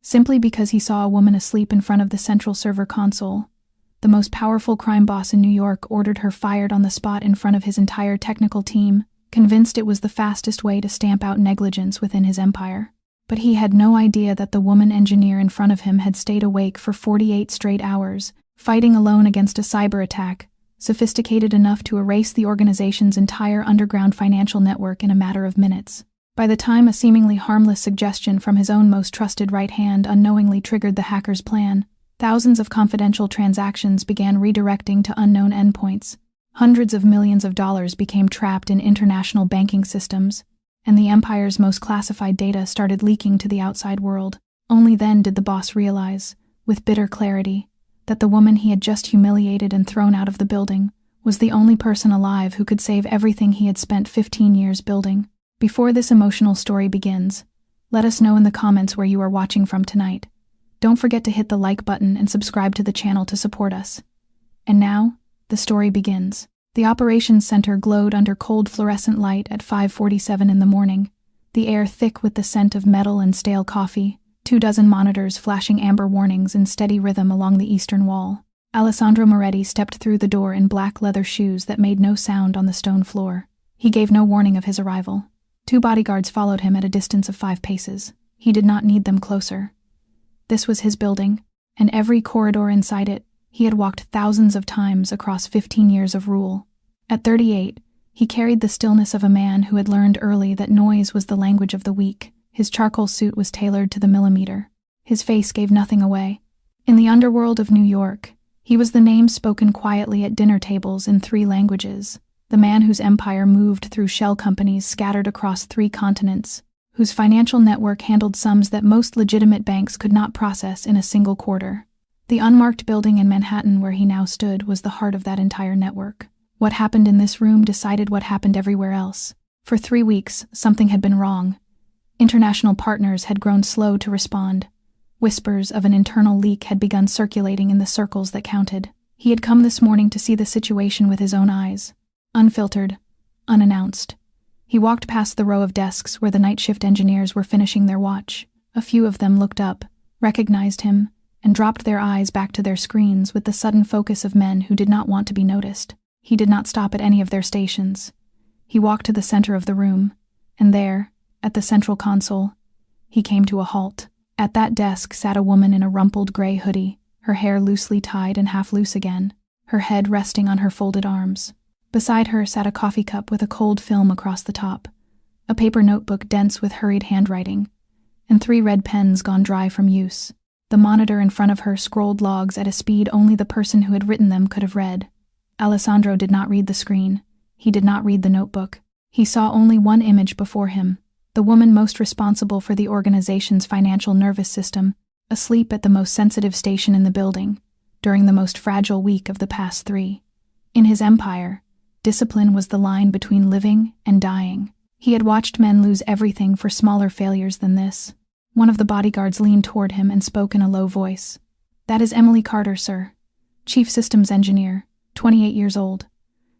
simply because he saw a woman asleep in front of the central server console. The most powerful crime boss in New York ordered her fired on the spot in front of his entire technical team, convinced it was the fastest way to stamp out negligence within his empire. But he had no idea that the woman engineer in front of him had stayed awake for 48 straight hours, fighting alone against a cyber attack, sophisticated enough to erase the organization's entire underground financial network in a matter of minutes. By the time a seemingly harmless suggestion from his own most trusted right hand unknowingly triggered the hacker's plan, thousands of confidential transactions began redirecting to unknown endpoints. Hundreds of millions of dollars became trapped in international banking systems, and the empire's most classified data started leaking to the outside world. Only then did the boss realize, with bitter clarity, that the woman he had just humiliated and thrown out of the building was the only person alive who could save everything he had spent 15 years building. Before this emotional story begins, let us know in the comments where you are watching from tonight. Don't forget to hit the like button and subscribe to the channel to support us. And now, the story begins. The operations center glowed under cold fluorescent light at 5:47 in the morning, the air thick with the scent of metal and stale coffee, 24 monitors flashing amber warnings in steady rhythm along the eastern wall. Alessandro Moretti stepped through the door in black leather shoes that made no sound on the stone floor. He gave no warning of his arrival. 2 bodyguards followed him at a distance of 5 paces. He did not need them closer. This was his building, and every corridor inside it he had walked thousands of times across 15 years of rule. At 38, he carried the stillness of a man who had learned early that noise was the language of the weak. His charcoal suit was tailored to the millimeter. His face gave nothing away. In the underworld of New York, he was the name spoken quietly at dinner tables in 3 languages. The man whose empire moved through shell companies scattered across 3 continents, whose financial network handled sums that most legitimate banks could not process in a single quarter. The unmarked building in Manhattan where he now stood was the heart of that entire network. What happened in this room decided what happened everywhere else. For 3 weeks, something had been wrong. International partners had grown slow to respond. Whispers of an internal leak had begun circulating in the circles that counted. He had come this morning to see the situation with his own eyes. Unfiltered, unannounced. He walked past the row of desks where the night shift engineers were finishing their watch. A few of them looked up, recognized him, and dropped their eyes back to their screens with the sudden focus of men who did not want to be noticed. He did not stop at any of their stations. He walked to the center of the room, and there, at the central console, he came to a halt. At that desk sat a woman in a rumpled gray hoodie, her hair loosely tied and half loose again, her head resting on her folded arms. Beside her sat a coffee cup with a cold film across the top, a paper notebook dense with hurried handwriting, and 3 red pens gone dry from use. The monitor in front of her scrolled logs at a speed only the person who had written them could have read. Alessandro did not read the screen. He did not read the notebook. He saw only one image before him, the woman most responsible for the organization's financial nervous system, asleep at the most sensitive station in the building, during the most fragile week of the past 3. In his empire, discipline was the line between living and dying. He had watched men lose everything for smaller failures than this. One of the bodyguards leaned toward him and spoke in a low voice. "That is Emily Carter, sir. Chief Systems Engineer, 28 years old.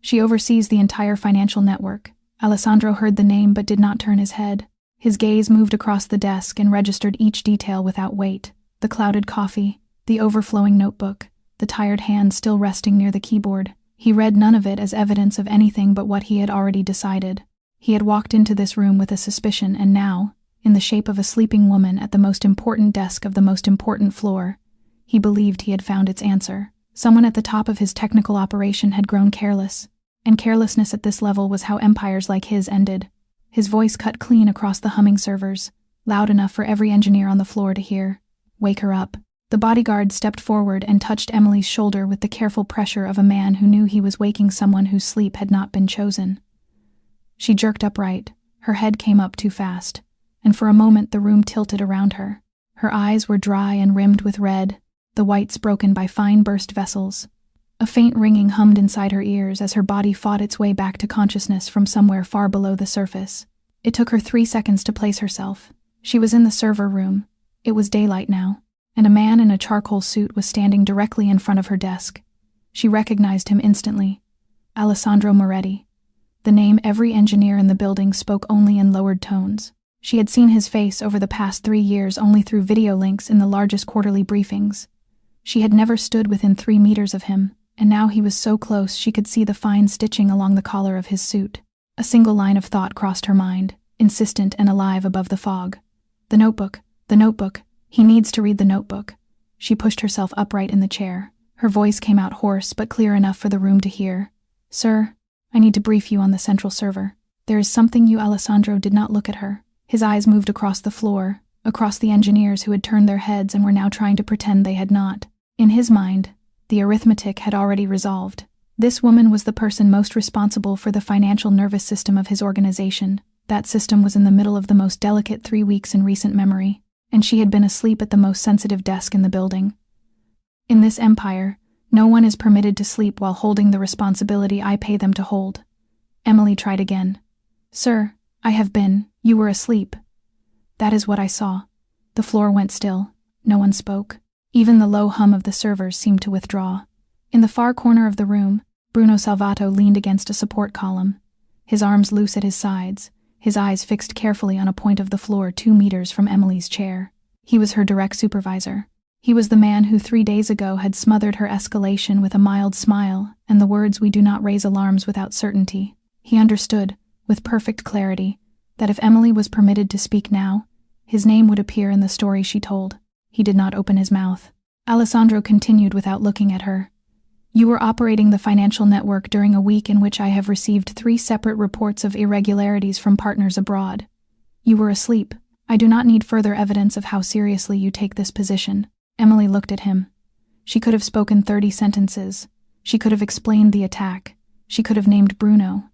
She oversees the entire financial network." Alessandro heard the name but did not turn his head. His gaze moved across the desk and registered each detail without weight. The clouded coffee, the overflowing notebook, the tired hand still resting near the keyboard. He read none of it as evidence of anything but what he had already decided. He had walked into this room with a suspicion, and now, in the shape of a sleeping woman at the most important desk of the most important floor, he believed he had found its answer. Someone at the top of his technical operation had grown careless, and carelessness at this level was how empires like his ended. His voice cut clean across the humming servers, loud enough for every engineer on the floor to hear. "Wake her up." The bodyguard stepped forward and touched Emily's shoulder with the careful pressure of a man who knew he was waking someone whose sleep had not been chosen. She jerked upright, her head came up too fast, and for a moment the room tilted around her. Her eyes were dry and rimmed with red, the whites broken by fine burst vessels. A faint ringing hummed inside her ears as her body fought its way back to consciousness from somewhere far below the surface. It took her 3 seconds to place herself. She was in the server room. It was daylight now, and a man in a charcoal suit was standing directly in front of her desk. She recognized him instantly. Alessandro Moretti. The name every engineer in the building spoke only in lowered tones. She had seen his face over the past 3 years only through video links in the largest quarterly briefings. She had never stood within 3 meters of him, and now he was so close she could see the fine stitching along the collar of his suit. A single line of thought crossed her mind, insistent and alive above the fog. The notebook, the notebook. He needs to read the notebook. She pushed herself upright in the chair. Her voice came out hoarse but clear enough for the room to hear. Sir, I need to brief you on the central server. There is something you. Alessandro did not look at her. His eyes moved across the floor, across the engineers who had turned their heads and were now trying to pretend they had not. In his mind, the arithmetic had already resolved. This woman was the person most responsible for the financial nervous system of his organization. That system was in the middle of the most delicate 3 weeks in recent memory, and she had been asleep at the most sensitive desk in the building. In this empire, no one is permitted to sleep while holding the responsibility I pay them to hold. Emily tried again. Sir, I have been. You were asleep. That is what I saw. The floor went still. No one spoke. Even the low hum of the servers seemed to withdraw. In the far corner of the room, Bruno Salvato leaned against a support column, his arms loose at his sides, his eyes fixed carefully on a point of the floor 2 meters from Emily's chair. He was her direct supervisor. He was the man who 3 days ago had smothered her escalation with a mild smile and the words, "We do not raise alarms without certainty." He understood, with perfect clarity, that if Emily was permitted to speak now, his name would appear in the story she told. He did not open his mouth. Alessandro continued without looking at her. You were operating the financial network during a week in which I have received 3 separate reports of irregularities from partners abroad. You were asleep. I do not need further evidence of how seriously you take this position. Emily looked at him. She could have spoken 30 sentences. She could have explained the attack. She could have named Bruno.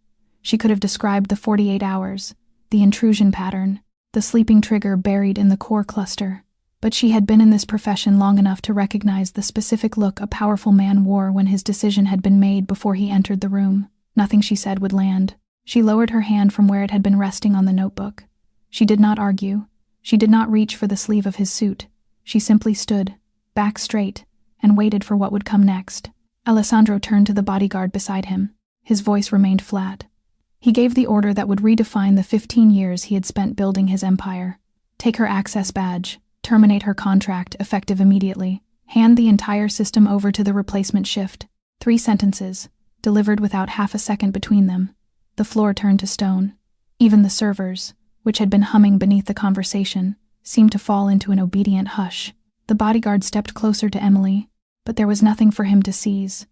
She could have described the 48 hours, the intrusion pattern, the sleeping trigger buried in the core cluster. But she had been in this profession long enough to recognize the specific look a powerful man wore when his decision had been made before he entered the room. Nothing she said would land. She lowered her hand from where it had been resting on the notebook. She did not argue. She did not reach for the sleeve of his suit. She simply stood, back straight, and waited for what would come next. Alessandro turned to the bodyguard beside him. His voice remained flat. He gave the order that would redefine the 15 years he had spent building his empire. Take her access badge. Terminate her contract, effective immediately. Hand the entire system over to the replacement shift. 3 sentences, delivered without half a second between them. The floor turned to stone. Even the servers, which had been humming beneath the conversation, seemed to fall into an obedient hush. The bodyguard stepped closer to Emily, but there was nothing for him to seize.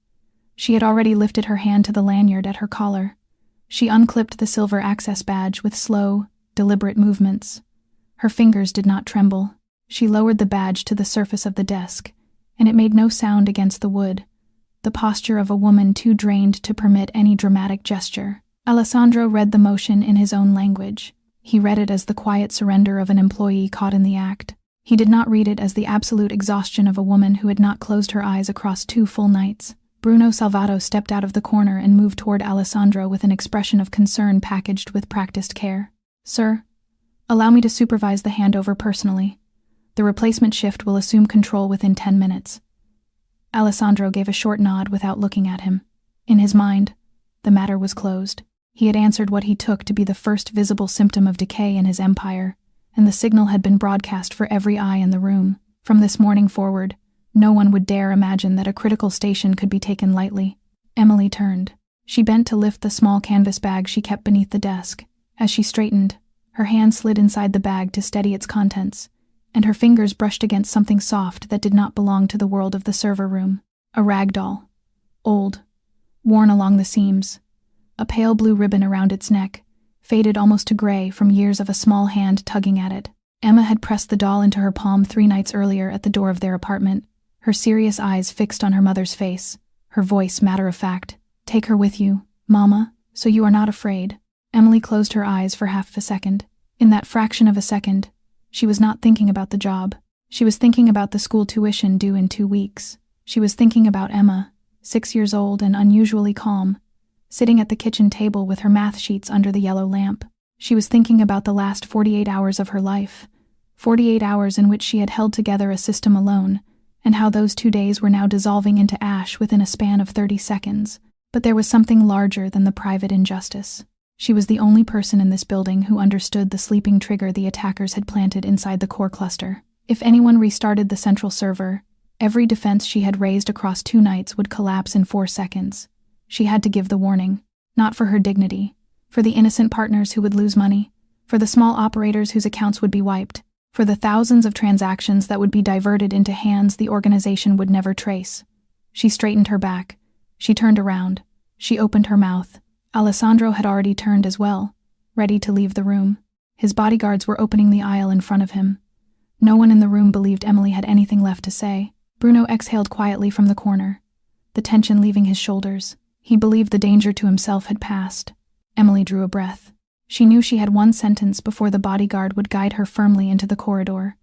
She had already lifted her hand to the lanyard at her collar. She unclipped the silver access badge with slow, deliberate movements. Her fingers did not tremble. She lowered the badge to the surface of the desk, and it made no sound against the wood, the posture of a woman too drained to permit any dramatic gesture. Alessandro read the motion in his own language. He read it as the quiet surrender of an employee caught in the act. He did not read it as the absolute exhaustion of a woman who had not closed her eyes across 2 full nights. Bruno Salvato stepped out of the corner and moved toward Alessandro with an expression of concern packaged with practiced care. Sir, allow me to supervise the handover personally. The replacement shift will assume control within 10 minutes. Alessandro gave a short nod without looking at him. In his mind, the matter was closed. He had answered what he took to be the first visible symptom of decay in his empire, and the signal had been broadcast for every eye in the room. From this morning forward, no one would dare imagine that a critical station could be taken lightly. Emily turned. She bent to lift the small canvas bag she kept beneath the desk. As she straightened, her hand slid inside the bag to steady its contents, and her fingers brushed against something soft that did not belong to the world of the server room. A rag doll. Old. Worn along the seams. A pale blue ribbon around its neck, faded almost to gray from years of a small hand tugging at it. Emma had pressed the doll into her palm 3 nights earlier at the door of their apartment, her serious eyes fixed on her mother's face, her voice matter-of-fact. Take her with you, Mama, so you are not afraid. Emily closed her eyes for half a second. In that fraction of a second, she was not thinking about the job. She was thinking about the school tuition due in 2 weeks. She was thinking about Emma, 6 years old and unusually calm, sitting at the kitchen table with her math sheets under the yellow lamp. She was thinking about the last 48 hours of her life, 48 hours in which she had held together a system alone, and how those 2 days were now dissolving into ash within a span of 30 seconds. But there was something larger than the private injustice. She was the only person in this building who understood the sleeping trigger the attackers had planted inside the core cluster. If anyone restarted the central server, every defense she had raised across 2 nights would collapse in 4 seconds. She had to give the warning, not for her dignity, for the innocent partners who would lose money, for the small operators whose accounts would be wiped, for the thousands of transactions that would be diverted into hands the organization would never trace. She straightened her back. She turned around. She opened her mouth. Alessandro had already turned as well, ready to leave the room. His bodyguards were opening the aisle in front of him. No one in the room believed Emily had anything left to say. Bruno exhaled quietly from the corner, the tension leaving his shoulders. He believed the danger to himself had passed. Emily drew a breath. She knew she had 1 sentence before the bodyguard would guide her firmly into the corridor.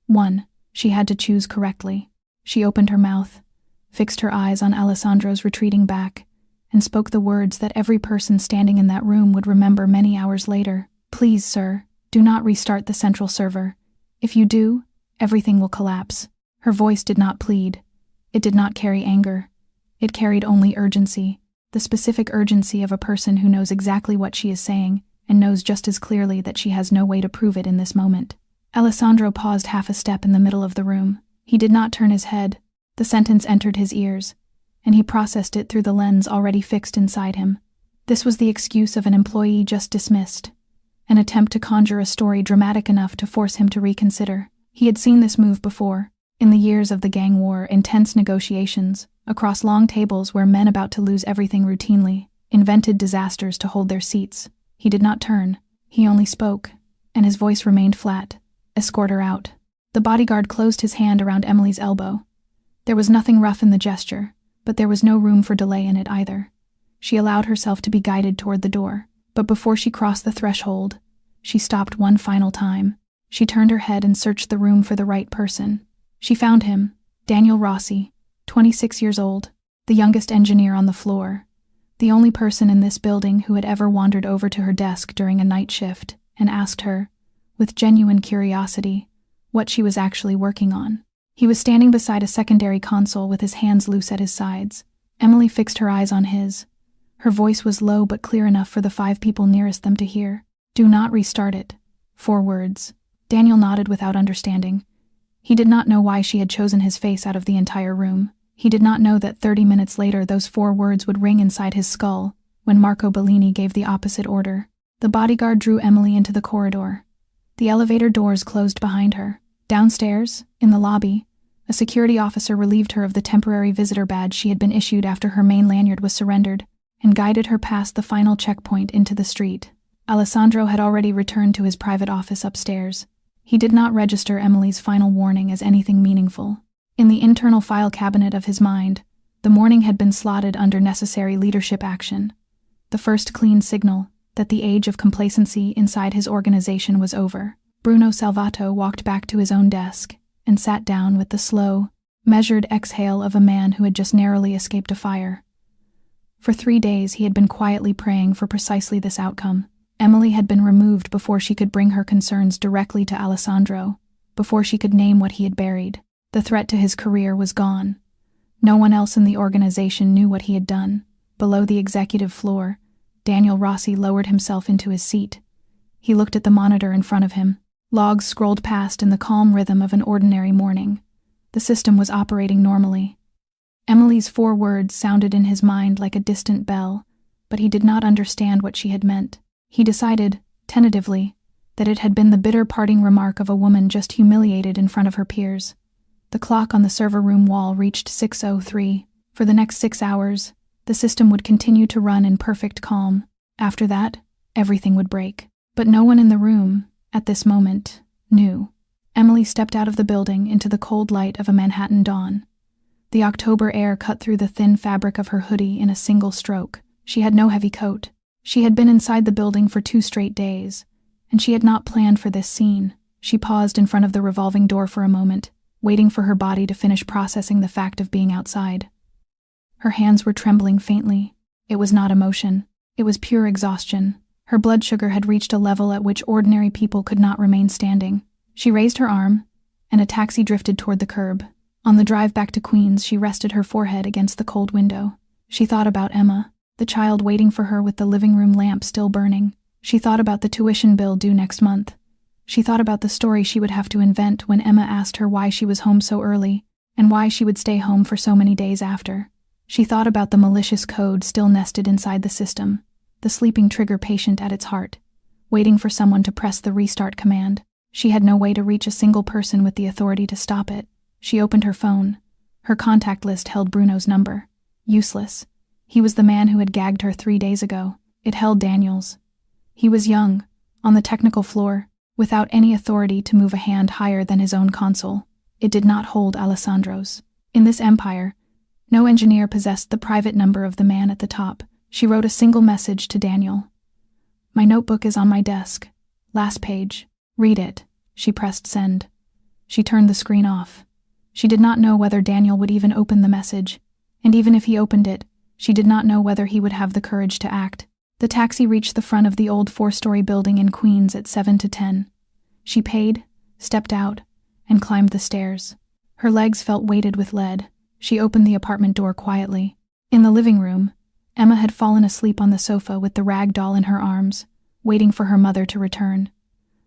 1. She had to choose correctly. She opened her mouth, fixed her eyes on Alessandro's retreating back, and spoke the words that every person standing in that room would remember many hours later. Please, sir, do not restart the central server. If you do, everything will collapse. Her voice did not plead. It did not carry anger. It carried only urgency, the specific urgency of a person who knows exactly what she is saying and knows just as clearly that she has no way to prove it in this moment. Alessandro paused half a step in the middle of the room. He did not turn his head. The sentence entered his ears, and he processed it through the lens already fixed inside him. This was the excuse of an employee just dismissed, an attempt to conjure a story dramatic enough to force him to reconsider. He had seen this move before, in the years of the gang war, intense negotiations, across long tables where men about to lose everything routinely invented disasters to hold their seats. He did not turn. He only spoke, and his voice remained flat. Escort her out. The bodyguard closed his hand around Emily's elbow. There was nothing rough in the gesture, but there was no room for delay in it either. She allowed herself to be guided toward the door, but before she crossed the threshold, she stopped one final time. She turned her head and searched the room for the right person. She found him, Daniel Rossi, 26 years old, the youngest engineer on the floor, the only person in this building who had ever wandered over to her desk during a night shift and asked her, with genuine curiosity, what she was actually working on. He was standing beside a secondary console with his hands loose at his sides. Emily fixed her eyes on his. Her voice was low but clear enough for the 5 people nearest them to hear. Do not restart it. 4 words. Daniel nodded without understanding. He did not know why she had chosen his face out of the entire room. He did not know that 30 minutes later those 4 words would ring inside his skull when Marco Bellini gave the opposite order. The bodyguard drew Emily into the corridor. The elevator doors closed behind her. Downstairs, in the lobby, a security officer relieved her of the temporary visitor badge she had been issued after her main lanyard was surrendered, and guided her past the final checkpoint into the street. Alessandro had already returned to his private office upstairs. He did not register Emily's final warning as anything meaningful. In the internal file cabinet of his mind, the morning had been slotted under necessary leadership action, the first clean signal that the age of complacency inside his organization was over. Bruno Salvato walked back to his own desk and sat down with the slow, measured exhale of a man who had just narrowly escaped a fire. For 3 days he had been quietly praying for precisely this outcome. Emily had been removed before she could bring her concerns directly to Alessandro, before she could name what he had buried. The threat to his career was gone. No one else in the organization knew what he had done. Below the executive floor, Daniel Rossi lowered himself into his seat. He looked at the monitor in front of him. Logs scrolled past in the calm rhythm of an ordinary morning. The system was operating normally. Emily's 4 words sounded in his mind like a distant bell, but he did not understand what she had meant. He decided, tentatively, that it had been the bitter parting remark of a woman just humiliated in front of her peers. The clock on the server room wall reached 6:03. For the next 6 hours, the system would continue to run in perfect calm. After that, everything would break. But no one in the room, at this moment, knew. Emily stepped out of the building into the cold light of a Manhattan dawn. The October air cut through the thin fabric of her hoodie in a single stroke. She had no heavy coat. She had been inside the building for 2 straight days, and she had not planned for this scene. She paused in front of the revolving door for a moment, waiting for her body to finish processing the fact of being outside. Her hands were trembling faintly. It was not emotion. It was pure exhaustion. Her blood sugar had reached a level at which ordinary people could not remain standing. She raised her arm, and a taxi drifted toward the curb. On the drive back to Queens, she rested her forehead against the cold window. She thought about Emma. the child waiting for her with the living room lamp still burning. She thought about the tuition bill due next month. She thought about the story she would have to invent when Emma asked her why she was home so early, and why she would stay home for so many days after. She thought about the malicious code still nested inside the system, the sleeping trigger patient at its heart, waiting for someone to press the restart command. She had no way to reach a single person with the authority to stop it. She opened her phone. Her contact list held Bruno's number. Useless. He was the man who had gagged her 3 days ago. It held Daniel's. He was young, on the technical floor, without any authority to move a hand higher than his own console. It did not hold Alessandro's. In this empire, no engineer possessed the private number of the man at the top. She wrote a single message to Daniel. "My notebook is on my desk. Last page. Read it." She pressed send. She turned the screen off. She did not know whether Daniel would even open the message, and even if he opened it, she did not know whether he would have the courage to act. The taxi reached the front of the old 4-story building in Queens at 7 to 10. She paid, stepped out, and climbed the stairs. Her legs felt weighted with lead. She opened the apartment door quietly. In the living room, Emma had fallen asleep on the sofa with the rag doll in her arms, waiting for her mother to return.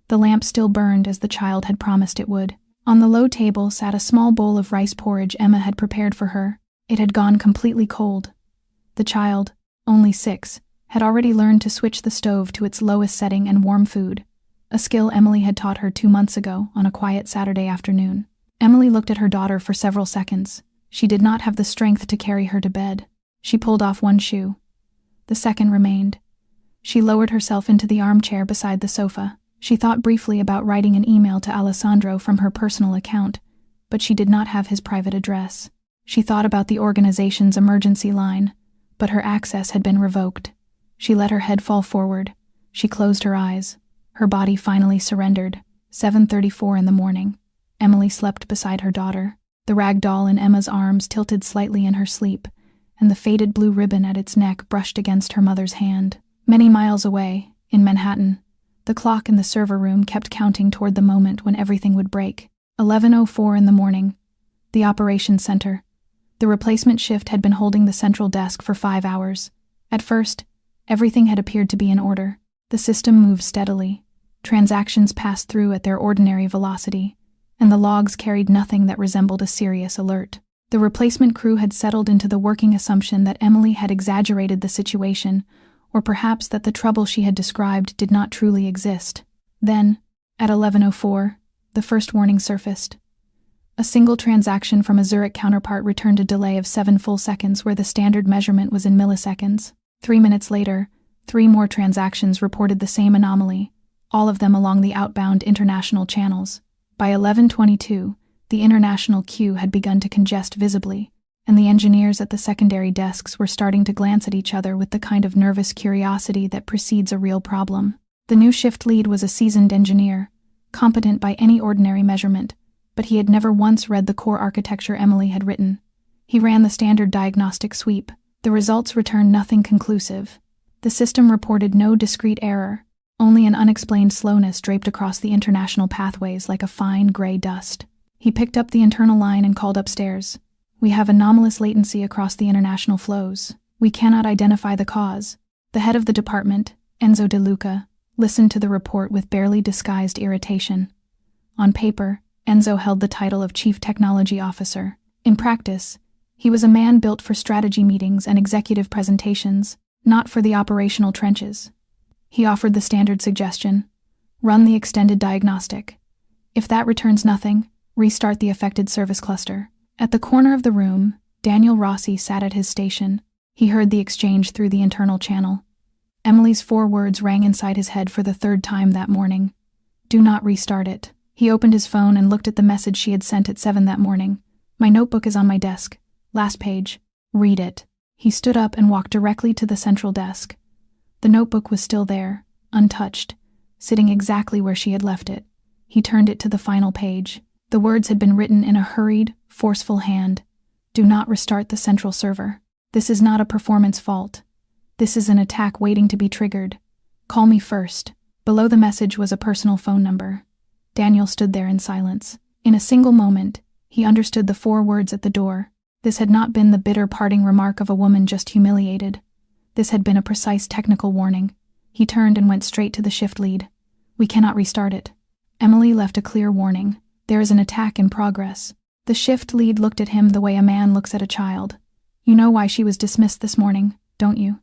The lamp still burned as the child had promised it would. On the low table sat a small bowl of rice porridge Emma had prepared for her. It had gone completely cold. The child, only 6, had already learned to switch the stove to its lowest setting and warm food, a skill Emily had taught her 2 months ago on a quiet Saturday afternoon. Emily looked at her daughter for several seconds. She did not have the strength to carry her to bed. She pulled off one shoe. The second remained. She lowered herself into the armchair beside the sofa. She thought briefly about writing an email to Alessandro from her personal account, but she did not have his private address. She thought about the organization's emergency line, but her access had been revoked. She let her head fall forward. She closed her eyes. Her body finally surrendered. 7:34 in the morning. Emily slept beside her daughter. The rag doll in Emma's arms tilted slightly in her sleep, and the faded blue ribbon at its neck brushed against her mother's hand. Many miles away, in Manhattan, the clock in the server room kept counting toward the moment when everything would break. 11:04 in the morning. The operations center. The replacement shift had been holding the central desk for 5 hours. At first, everything had appeared to be in order. The system moved steadily. Transactions passed through at their ordinary velocity, and the logs carried nothing that resembled a serious alert. The replacement crew had settled into the working assumption that Emily had exaggerated the situation, or perhaps that the trouble she had described did not truly exist. Then, at 11:04, the first warning surfaced. A single transaction from a Zurich counterpart returned a delay of 7 full seconds where the standard measurement was in milliseconds. 3 minutes later, 3 more transactions reported the same anomaly, all of them along the outbound international channels. By 11:22, the international queue had begun to congest visibly, and the engineers at the secondary desks were starting to glance at each other with the kind of nervous curiosity that precedes a real problem. The new shift lead was a seasoned engineer, competent by any ordinary measurement, but he had never once read the core architecture Emily had written. He ran the standard diagnostic sweep. The results returned nothing conclusive. The system reported no discrete error, only an unexplained slowness draped across the international pathways like a fine gray dust. He picked up the internal line and called upstairs. "We have anomalous latency across the international flows. We cannot identify the cause." The head of the department, Enzo De Luca, listened to the report with barely disguised irritation. On paper, Enzo held the title of Chief Technology Officer. In practice, he was a man built for strategy meetings and executive presentations, not for the operational trenches. He offered the standard suggestion: run the extended diagnostic. If that returns nothing, restart the affected service cluster. At the corner of the room, Daniel Rossi sat at his station. He heard the exchange through the internal channel. Emily's 4 words rang inside his head for the 3rd time that morning. Do not restart it. He opened his phone and looked at the message she had sent at 7 that morning. "My notebook is on my desk. Last page. Read it." He stood up and walked directly to the central desk. The notebook was still there, untouched, sitting exactly where she had left it. He turned it to the final page. The words had been written in a hurried, forceful hand. Do not restart the central server. This is not a performance fault. This is an attack waiting to be triggered. Call me first. Below the message was a personal phone number. Daniel stood there in silence. In a single moment, he understood the 4 words at the door. This had not been the bitter parting remark of a woman just humiliated. This had been a precise technical warning. He turned and went straight to the shift lead. "We cannot restart it." Emily left a clear warning. "There is an attack in progress." The shift lead looked at him the way a man looks at a child. "You know why she was dismissed this morning, don't you?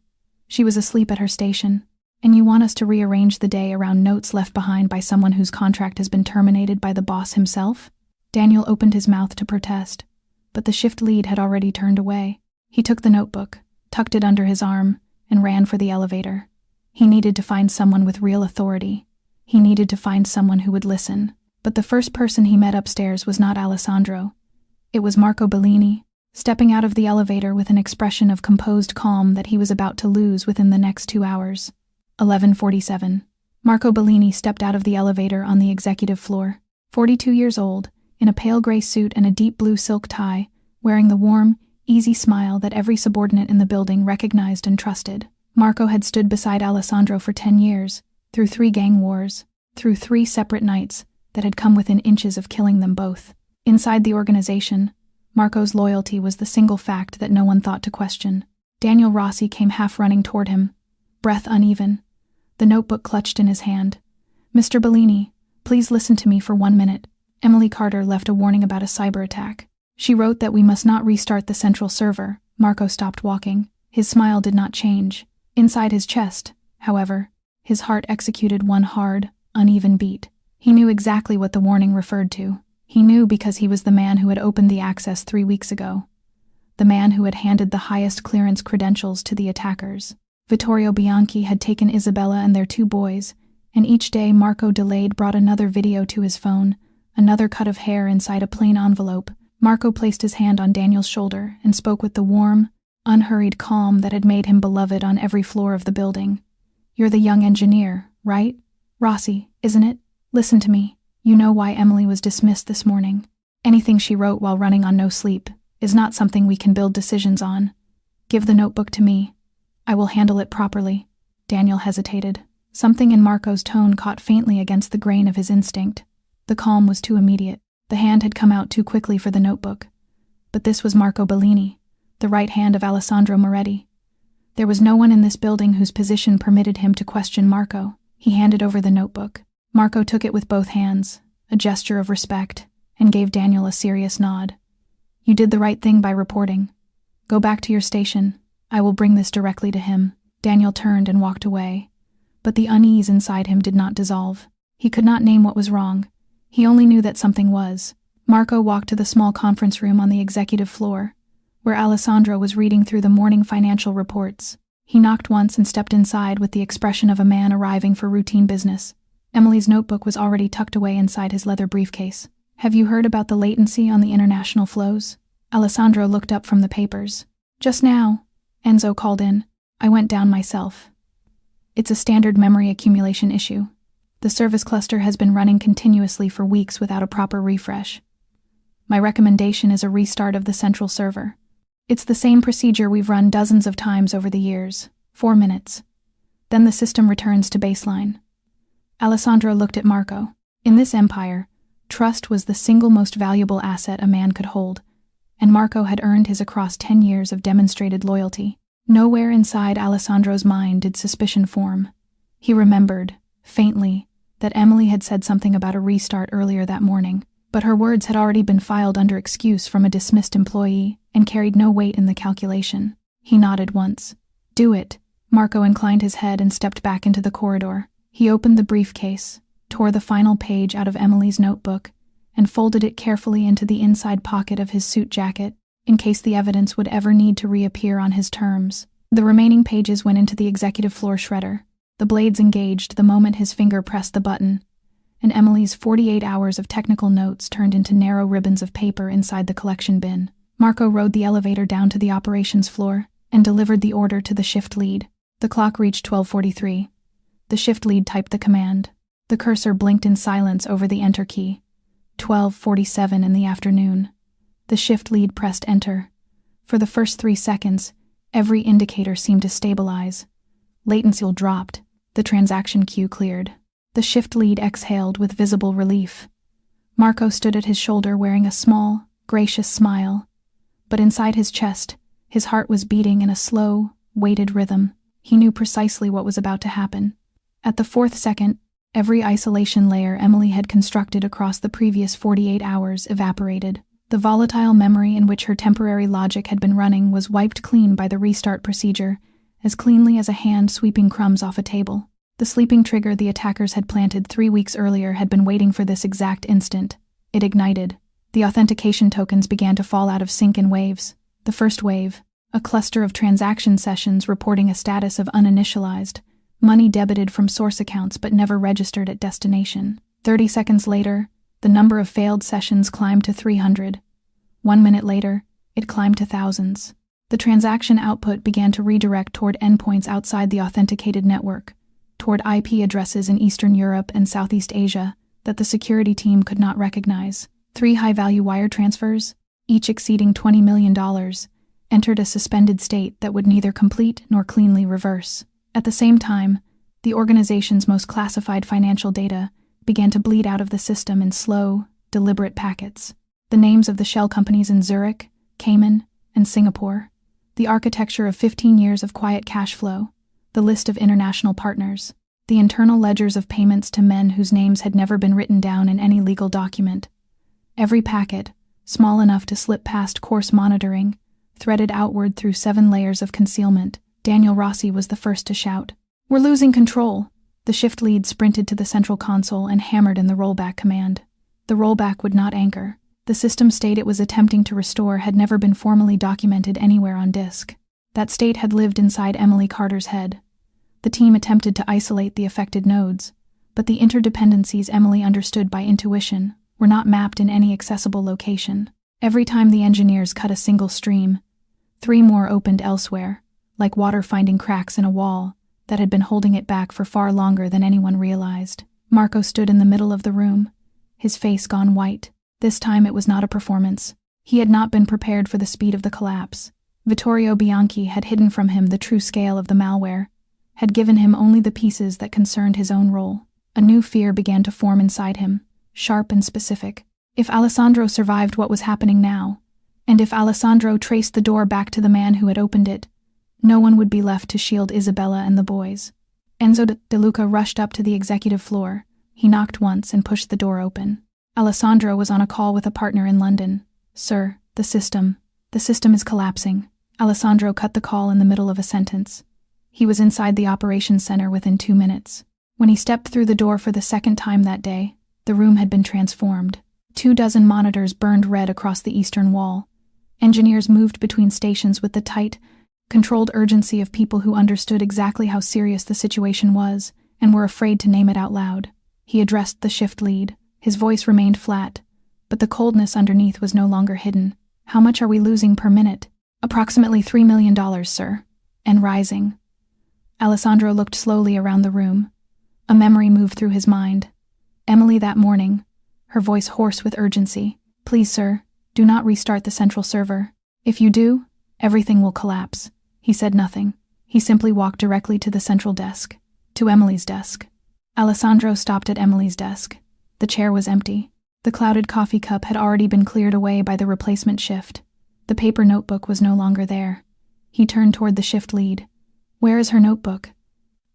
She was asleep at her station. And you want us to rearrange the day around notes left behind by someone whose contract has been terminated by the boss himself?" Daniel opened his mouth to protest, but the shift lead had already turned away. He took the notebook, tucked it under his arm, and ran for the elevator. He needed to find someone with real authority. He needed to find someone who would listen. But the first person he met upstairs was not Alessandro. It was Marco Bellini, stepping out of the elevator with an expression of composed calm that he was about to lose within the next 2 hours. 11:47. Marco Bellini stepped out of the elevator on the executive floor. 42 years old, in a pale gray suit and a deep blue silk tie, wearing the warm, easy smile that every subordinate in the building recognized and trusted. Marco had stood beside Alessandro for 10 years, through 3 gang wars, through 3 separate nights that had come within inches of killing them both. Inside the organization, Marco's loyalty was the single fact that no one thought to question. Daniel Rossi came half running toward him, breath uneven, the notebook clutched in his hand. "Mr. Bellini, please listen to me for 1 minute." Emily Carter left a warning about a cyber attack. She wrote that we must not restart the central server. Marco stopped walking. His smile did not change. Inside his chest, however, his heart executed one hard, uneven beat. He knew exactly what the warning referred to. He knew because he was the man who had opened the access 3 weeks ago. The man who had handed the highest clearance credentials to the attackers. Vittorio Bianchi had taken Isabella and their 2 boys, and each day Marco delayed brought another video to his phone, another cut of hair inside a plain envelope. Marco placed his hand on Daniel's shoulder and spoke with the warm, unhurried calm that had made him beloved on every floor of the building. "You're the young engineer, right? Rossi, isn't it? Listen to me. You know why Emily was dismissed this morning. Anything she wrote while running on no sleep is not something we can build decisions on. Give the notebook to me. I will handle it properly." Daniel hesitated. Something in Marco's tone caught faintly against the grain of his instinct. The calm was too immediate. The hand had come out too quickly for the notebook. But this was Marco Bellini, the right hand of Alessandro Moretti. There was no one in this building whose position permitted him to question Marco. He handed over the notebook. Marco took it with both hands, a gesture of respect, and gave Daniel a serious nod. "You did the right thing by reporting. Go back to your station. I will bring this directly to him." Daniel turned and walked away, but the unease inside him did not dissolve. He could not name what was wrong. He only knew that something was. Marco walked to the small conference room on the executive floor, where Alessandro was reading through the morning financial reports. He knocked once and stepped inside with the expression of a man arriving for routine business. Emily's notebook was already tucked away inside his leather briefcase. "Have you heard about the latency on the international flows?" Alessandro looked up from the papers. "Just now," Enzo called in. "I went down myself. It's a standard memory accumulation issue. The service cluster has been running continuously for weeks without a proper refresh. My recommendation is a restart of the central server. It's the same procedure we've run dozens of times over the years. 4 minutes. Then the system returns to baseline." Alessandro looked at Marco. In this empire, trust was the single most valuable asset a man could hold, and Marco had earned his across 10 years of demonstrated loyalty. Nowhere inside Alessandro's mind did suspicion form. He remembered, faintly, that Emily had said something about a restart earlier that morning, but her words had already been filed under excuse from a dismissed employee and carried no weight in the calculation. He nodded once. "Do it." Marco inclined his head and stepped back into the corridor. He opened the briefcase, tore the final page out of Emily's notebook, and folded it carefully into the inside pocket of his suit jacket, in case the evidence would ever need to reappear on his terms. The remaining pages went into the executive floor shredder. The blades engaged the moment his finger pressed the button, and Emily's 48 hours of technical notes turned into narrow ribbons of paper inside the collection bin. Marco rode the elevator down to the operations floor and delivered the order to the shift lead. The clock reached 12:43. The shift lead typed the command. The cursor blinked in silence over the enter key. 12:47 in the afternoon. The shift lead pressed enter. For the first 3 seconds, every indicator seemed to stabilize. Latency dropped. The transaction queue cleared. The shift lead exhaled with visible relief. Marco stood at his shoulder wearing a small, gracious smile. But inside his chest, his heart was beating in a slow, weighted rhythm. He knew precisely what was about to happen. At the fourth second, every isolation layer Emily had constructed across the previous 48 hours evaporated. The volatile memory in which her temporary logic had been running was wiped clean by the restart procedure, as cleanly as a hand sweeping crumbs off a table. The sleeping trigger the attackers had planted 3 weeks earlier had been waiting for this exact instant. It ignited. The authentication tokens began to fall out of sync in waves. The first wave, a cluster of transaction sessions reporting a status of uninitialized, money debited from source accounts but never registered at destination. 30 seconds later, the number of failed sessions climbed to 300. 1 minute later, it climbed to thousands. The transaction output began to redirect toward endpoints outside the authenticated network, toward IP addresses in Eastern Europe and Southeast Asia that the security team could not recognize. 3 high-value wire transfers, each exceeding $20 million, entered a suspended state that would neither complete nor cleanly reverse. At the same time, the organization's most classified financial data began to bleed out of the system in slow, deliberate packets. The names of the shell companies in Zurich, Cayman, and Singapore, the architecture of 15 years of quiet cash flow, the list of international partners, the internal ledgers of payments to men whose names had never been written down in any legal document. Every packet, small enough to slip past coarse monitoring, threaded outward through 7 layers of concealment. Daniel Rossi was the first to shout, "We're losing control!" The shift lead sprinted to the central console and hammered in the rollback command. The rollback would not anchor. The system state it was attempting to restore had never been formally documented anywhere on disk. That state had lived inside Emily Carter's head. The team attempted to isolate the affected nodes, but the interdependencies Emily understood by intuition were not mapped in any accessible location. Every time the engineers cut a single stream, 3 more opened elsewhere, like water finding cracks in a wall that had been holding it back for far longer than anyone realized. Marco stood in the middle of the room, his face gone white. This time it was not a performance. He had not been prepared for the speed of the collapse. Vittorio Bianchi had hidden from him the true scale of the malware, had given him only the pieces that concerned his own role. A new fear began to form inside him, sharp and specific. If Alessandro survived what was happening now, and if Alessandro traced the door back to the man who had opened it, no one would be left to shield Isabella and the boys. Enzo De Luca rushed up to the executive floor. He knocked once and pushed the door open. Alessandro was on a call with a partner in London. "Sir, the system is collapsing." Alessandro cut the call in the middle of a sentence. He was inside the operations center within 2 minutes. When he stepped through the door for the second time that day, the room had been transformed. 24 monitors burned red across the eastern wall. Engineers moved between stations with the tight, controlled urgency of people who understood exactly how serious the situation was and were afraid to name it out loud. He addressed the shift lead. His voice remained flat, but the coldness underneath was no longer hidden. "How much are we losing per minute?" "Approximately $3 million, sir. And rising." Alessandro looked slowly around the room. A memory moved through his mind. Emily that morning, her voice hoarse with urgency. "Please, sir, do not restart the central server. If you do, everything will collapse." He said nothing. He simply walked directly to the central desk, to Emily's desk. Alessandro stopped at Emily's desk. The chair was empty. The clouded coffee cup had already been cleared away by the replacement shift. The paper notebook was no longer there. He turned toward the shift lead. "Where is her notebook?"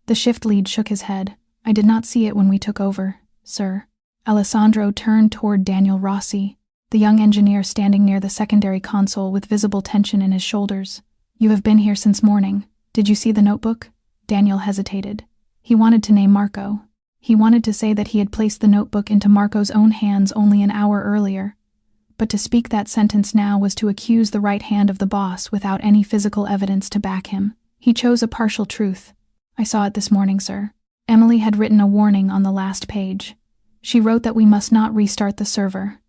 The shift lead shook his head. "I did not see it when we took over, sir." Alessandro turned toward Daniel Rossi, the young engineer standing near the secondary console with visible tension in his shoulders. "You have been here since morning. Did you see the notebook?" Daniel hesitated. He wanted to name Marco. He wanted to say that he had placed the notebook into Marco's own hands only an hour earlier. But to speak that sentence now was to accuse the right hand of the boss without any physical evidence to back him. He chose a partial truth. "I saw it this morning, sir." Emily had written a warning on the last page. She wrote that we must not restart the server.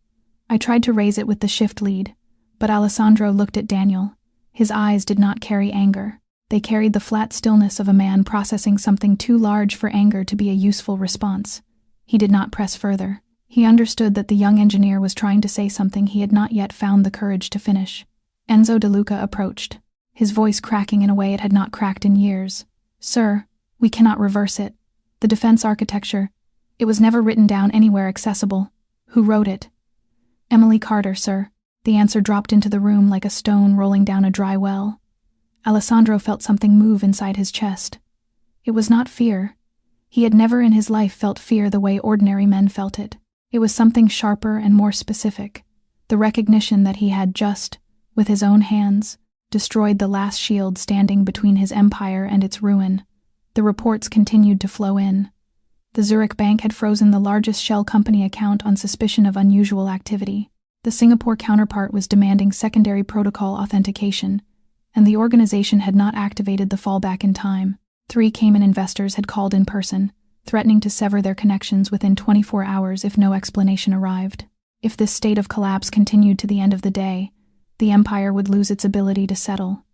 I tried to raise it with the shift lead, but Alessandro looked at Daniel. His eyes did not carry anger. They carried the flat stillness of a man processing something too large for anger to be a useful response. He did not press further. He understood that the young engineer was trying to say something he had not yet found the courage to finish. Enzo De Luca approached, his voice cracking in a way it had not cracked in years. "Sir, we cannot reverse it. The defense architecture, it was never written down anywhere accessible. Who wrote it?" "Emily Carter, sir." The answer dropped into the room like a stone rolling down a dry well. Alessandro felt something move inside his chest. It was not fear. He had never in his life felt fear the way ordinary men felt it. It was something sharper and more specific. The recognition that he had just, with his own hands, destroyed the last shield standing between his empire and its ruin. The reports continued to flow in. The Zurich bank had frozen the largest shell company account on suspicion of unusual activity. The Singapore counterpart was demanding secondary protocol authentication, and the organization had not activated the fallback in time. 3 Cayman investors had called in person, threatening to sever their connections within 24 hours if no explanation arrived. If this state of collapse continued to the end of the day, the empire would lose its ability to settle.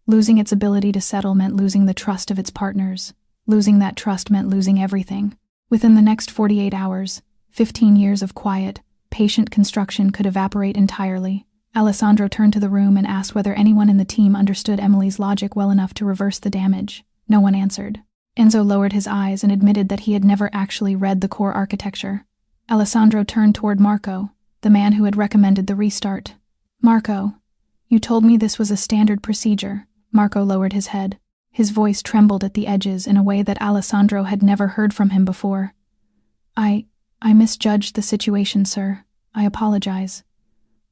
Losing its ability to settle meant losing the trust of its partners. Losing that trust meant losing everything. Within the next 48 hours, 15 years of quiet, patient construction could evaporate entirely. Alessandro turned to the room and asked whether anyone in the team understood Emily's logic well enough to reverse the damage. No one answered. Enzo lowered his eyes and admitted that he had never actually read the core architecture. Alessandro turned toward Marco, the man who had recommended the restart. "Marco, you told me this was a standard procedure." Marco lowered his head. His voice trembled at the edges in a way that Alessandro had never heard from him before. I misjudged the situation, sir. I apologize."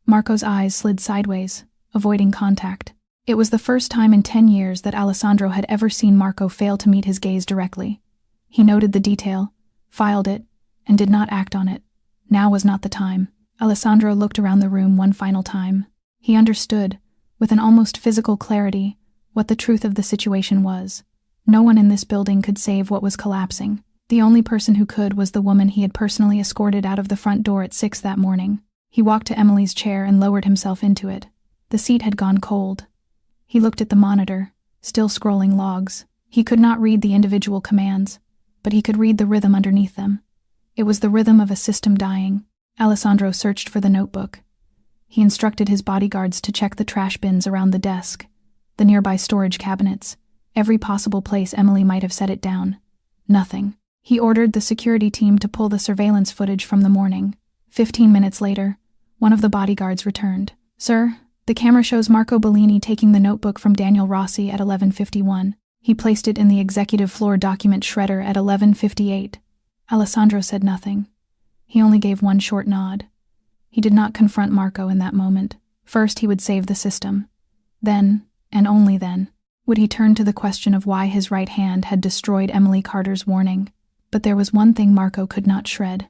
Marco's eyes slid sideways, avoiding contact. It was the first time in 10 years that Alessandro had ever seen Marco fail to meet his gaze directly. He noted the detail, filed it, and did not act on it. Now was not the time. Alessandro looked around the room one final time. He understood, with an almost physical clarity, what the truth of the situation was. No one in this building could save what was collapsing. The only person who could was the woman he had personally escorted out of the front door at 6 that morning. He walked to Emily's chair and lowered himself into it. The seat had gone cold. He looked at the monitor, still scrolling logs. He could not read the individual commands, but he could read the rhythm underneath them. It was the rhythm of a system dying. Alessandro searched for the notebook. He instructed his bodyguards to check the trash bins around the desk, the nearby storage cabinets, every possible place Emily might have set it down. Nothing. He ordered the security team to pull the surveillance footage from the morning. 15 minutes later, one of the bodyguards returned. "Sir, the camera shows Marco Bellini taking the notebook from Daniel Rossi at 11:51. He placed it in the executive floor document shredder at 11:58. Alessandro said nothing. He only gave one short nod. He did not confront Marco in that moment. First, he would save the system. Then, and only then, would he turn to the question of why his right hand had destroyed Emily Carter's warning. But there was one thing Marco could not shred.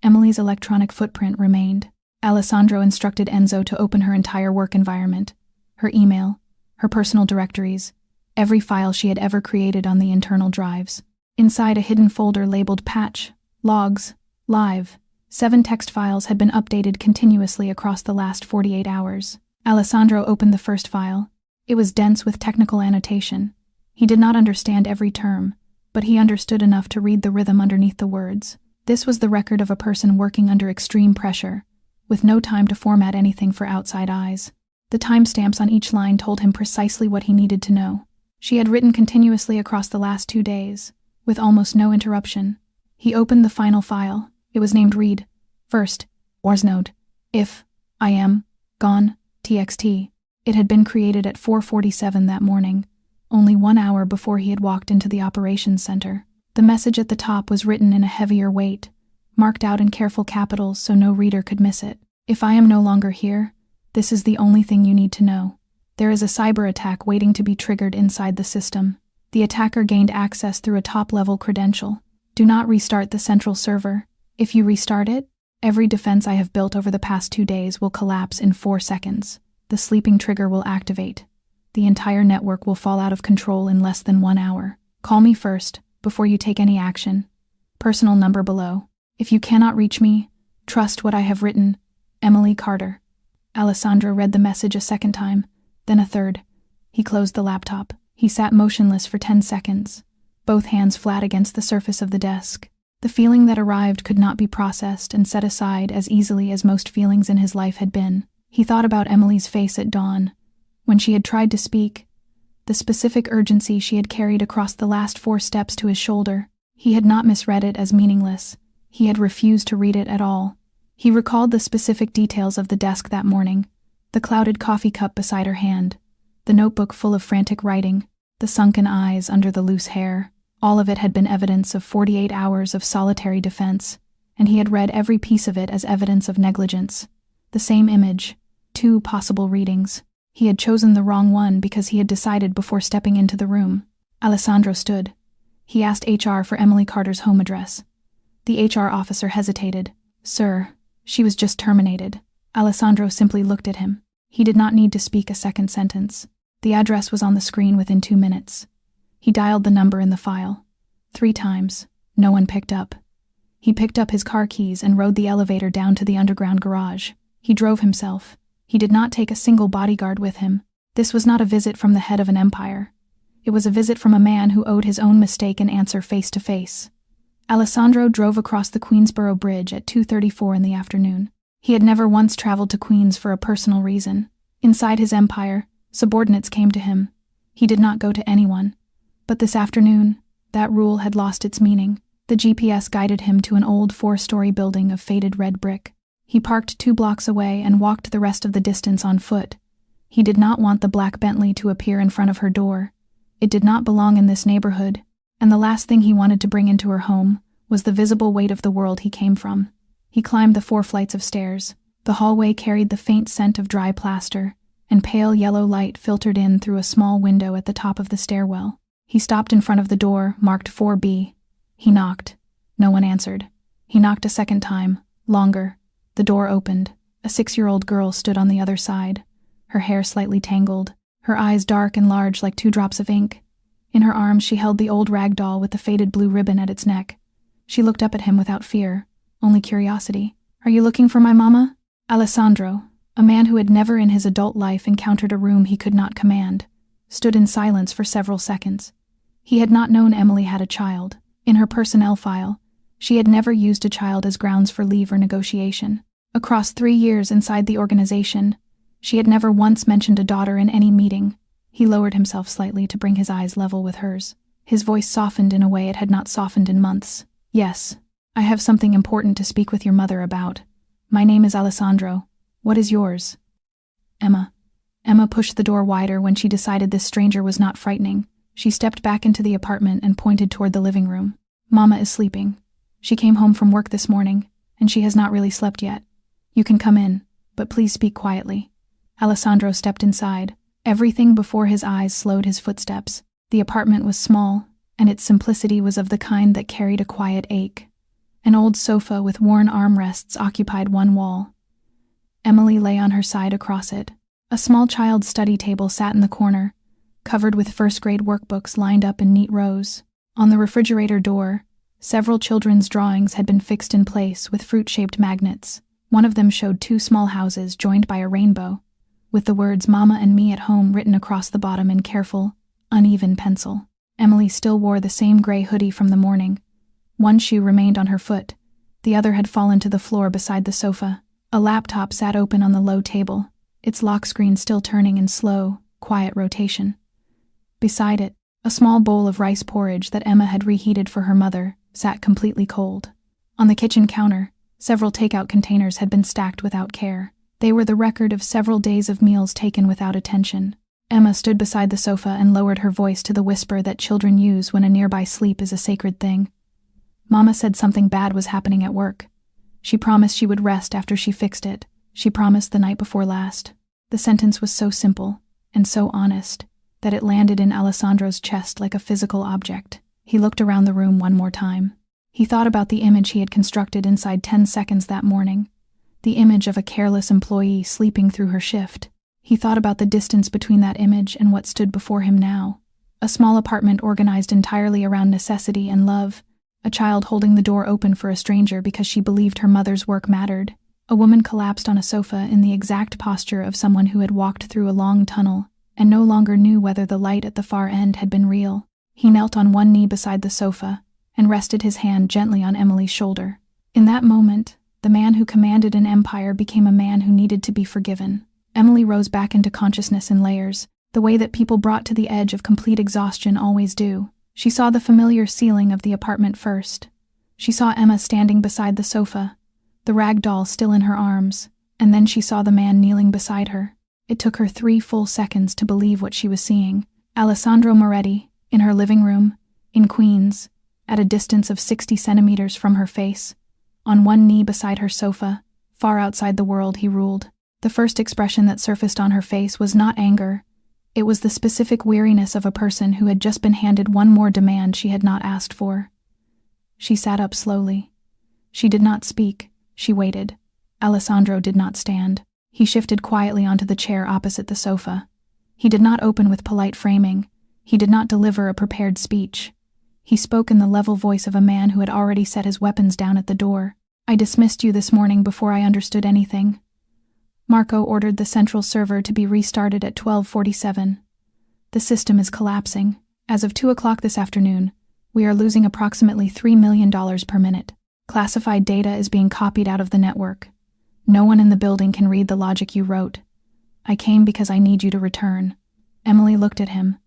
Emily's electronic footprint remained. Alessandro instructed Enzo to open her entire work environment, her email, her personal directories, every file she had ever created on the internal drives. Inside a hidden folder labeled Patch, Logs, Live, 7 text files had been updated continuously across the last 48 hours. Alessandro opened the first file. It was dense with technical annotation. He did not understand every term, but he understood enough to read the rhythm underneath the words. This was the record of a person working under extreme pressure, with no time to format anything for outside eyes. The timestamps on each line told him precisely what he needed to know. She had written continuously across the last 2 days, with almost no interruption. He opened the final file. It was named Read. First, Warsnode. If, I am, gone, txt. It had been created at 4:47 that morning, only 1 hour before he had walked into the operations center. The message at the top was written in a heavier weight, marked out in careful capitals so no reader could miss it. If I am no longer here, this is the only thing you need to know. There is a cyber attack waiting to be triggered inside the system. The attacker gained access through a top-level credential. Do not restart the central server. If you restart it, every defense I have built over the past 2 days will collapse in 4 seconds. The sleeping trigger will activate. The entire network will fall out of control in less than 1 hour. Call me first, before you take any action. Personal number below. If you cannot reach me, trust what I have written. Emily Carter. Alessandro read the message a second time, then a third. He closed the laptop. He sat motionless for 10 seconds, both hands flat against the surface of the desk. The feeling that arrived could not be processed and set aside as easily as most feelings in his life had been. He thought about Emily's face at dawn, when she had tried to speak, the specific urgency she had carried across the last 4 steps to his shoulder. He had not misread it as meaningless. He had refused to read it at all. He recalled the specific details of the desk that morning, the clouded coffee cup beside her hand, The notebook full of frantic writing, the sunken eyes under the loose hair, all of it had been evidence of 48 hours of solitary defense, and he had read every piece of it as evidence of negligence. The same image, 2 possible readings. He had chosen the wrong one because he had decided before stepping into the room. Alessandro stood. He asked HR for Emily Carter's home address. The HR officer hesitated. "Sir, she was just terminated." Alessandro simply looked at him. He did not need to speak a second sentence. The address was on the screen within 2 minutes. He dialed the number in the file. 3 times. No one picked up. He picked up his car keys and rode the elevator down to the underground garage. He drove himself. He did not take a single bodyguard with him. This was not a visit from the head of an empire. It was a visit from a man who owed his own mistake an answer face to face. Alessandro drove across the Queensboro Bridge at 2:34 in the afternoon. He had never once traveled to Queens for a personal reason. Inside his empire, subordinates came to him. He did not go to anyone. But this afternoon, that rule had lost its meaning. The GPS guided him to an old 4-story building of faded red brick. He parked 2 blocks away and walked the rest of the distance on foot. He did not want the black Bentley to appear in front of her door. It did not belong in this neighborhood, and the last thing he wanted to bring into her home was the visible weight of the world he came from. He climbed the 4 flights of stairs. The hallway carried the faint scent of dry plaster, and pale yellow light filtered in through a small window at the top of the stairwell. He stopped in front of the door, marked 4B. He knocked. No one answered. He knocked a second time, longer. The door opened. A 6-year-old girl stood on the other side, her hair slightly tangled, her eyes dark and large like 2 drops of ink. In her arms she held the old rag doll with the faded blue ribbon at its neck. She looked up at him without fear, only curiosity. "Are you looking for my mama?" Alessandro, a man who had never in his adult life encountered a room he could not command, stood in silence for several seconds. He had not known Emily had a child. In her personnel file, she had never used a child as grounds for leave or negotiation. Across 3 years inside the organization, she had never once mentioned a daughter in any meeting. He lowered himself slightly to bring his eyes level with hers. His voice softened in a way it had not softened in months. "Yes, I have something important to speak with your mother about. My name is Alessandro. What is yours?" "Emma." Emma pushed the door wider when she decided this stranger was not frightening. She stepped back into the apartment and pointed toward the living room. "Mama is sleeping. She came home from work this morning, and she has not really slept yet. You can come in, but please speak quietly." Alessandro stepped inside. Everything before his eyes slowed his footsteps. The apartment was small, and its simplicity was of the kind that carried a quiet ache. An old sofa with worn armrests occupied one wall. Emily lay on her side across it. A small child's study table sat in the corner, covered with first-grade workbooks lined up in neat rows. On the refrigerator door, several children's drawings had been fixed in place with fruit-shaped magnets. One of them showed 2 small houses joined by a rainbow, with the words "Mama and Me at Home" written across the bottom in careful, uneven pencil. Emily still wore the same gray hoodie from the morning. One shoe remained on her foot. The other had fallen to the floor beside the sofa. A laptop sat open on the low table, its lock screen still turning in slow, quiet rotation. Beside it, a small bowl of rice porridge that Emma had reheated for her mother sat completely cold. On the kitchen counter, several takeout containers had been stacked without care. They were the record of several days of meals taken without attention. Emma stood beside the sofa and lowered her voice to the whisper that children use when a nearby sleep is a sacred thing. "Mama said something bad was happening at work. She promised she would rest after she fixed it. She promised the night before last." The sentence was so simple and so honest that it landed in Alessandro's chest like a physical object. He looked around the room one more time. He thought about the image he had constructed inside 10 seconds that morning, the image of a careless employee sleeping through her shift. He thought about the distance between that image and what stood before him now. A small apartment organized entirely around necessity and love, a child holding the door open for a stranger because she believed her mother's work mattered, a woman collapsed on a sofa in the exact posture of someone who had walked through a long tunnel and no longer knew whether the light at the far end had been real. He knelt on one knee beside the sofa and rested his hand gently on Emily's shoulder. In that moment, the man who commanded an empire became a man who needed to be forgiven. Emily rose back into consciousness in layers, the way that people brought to the edge of complete exhaustion always do. She saw the familiar ceiling of the apartment first. She saw Emma standing beside the sofa, the rag doll still in her arms, and then she saw the man kneeling beside her. It took her 3 full seconds to believe what she was seeing. Alessandro Moretti, in her living room, in Queens, at a distance of 60 centimeters from her face, on one knee beside her sofa, far outside the world he ruled. The first expression that surfaced on her face was not anger. It was the specific weariness of a person who had just been handed one more demand she had not asked for. She sat up slowly. She did not speak. She waited. Alessandro did not stand. He shifted quietly onto the chair opposite the sofa. He did not open with polite framing. He did not deliver a prepared speech. He spoke in the level voice of a man who had already set his weapons down at the door. "I dismissed you this morning before I understood anything." Marco ordered the central server to be restarted at 12:47. "The system is collapsing. As of 2 o'clock this afternoon, we are losing approximately $3 million per minute. Classified data is being copied out of the network. No one in the building can read the logic you wrote. I came because I need you to return." Emily looked at him.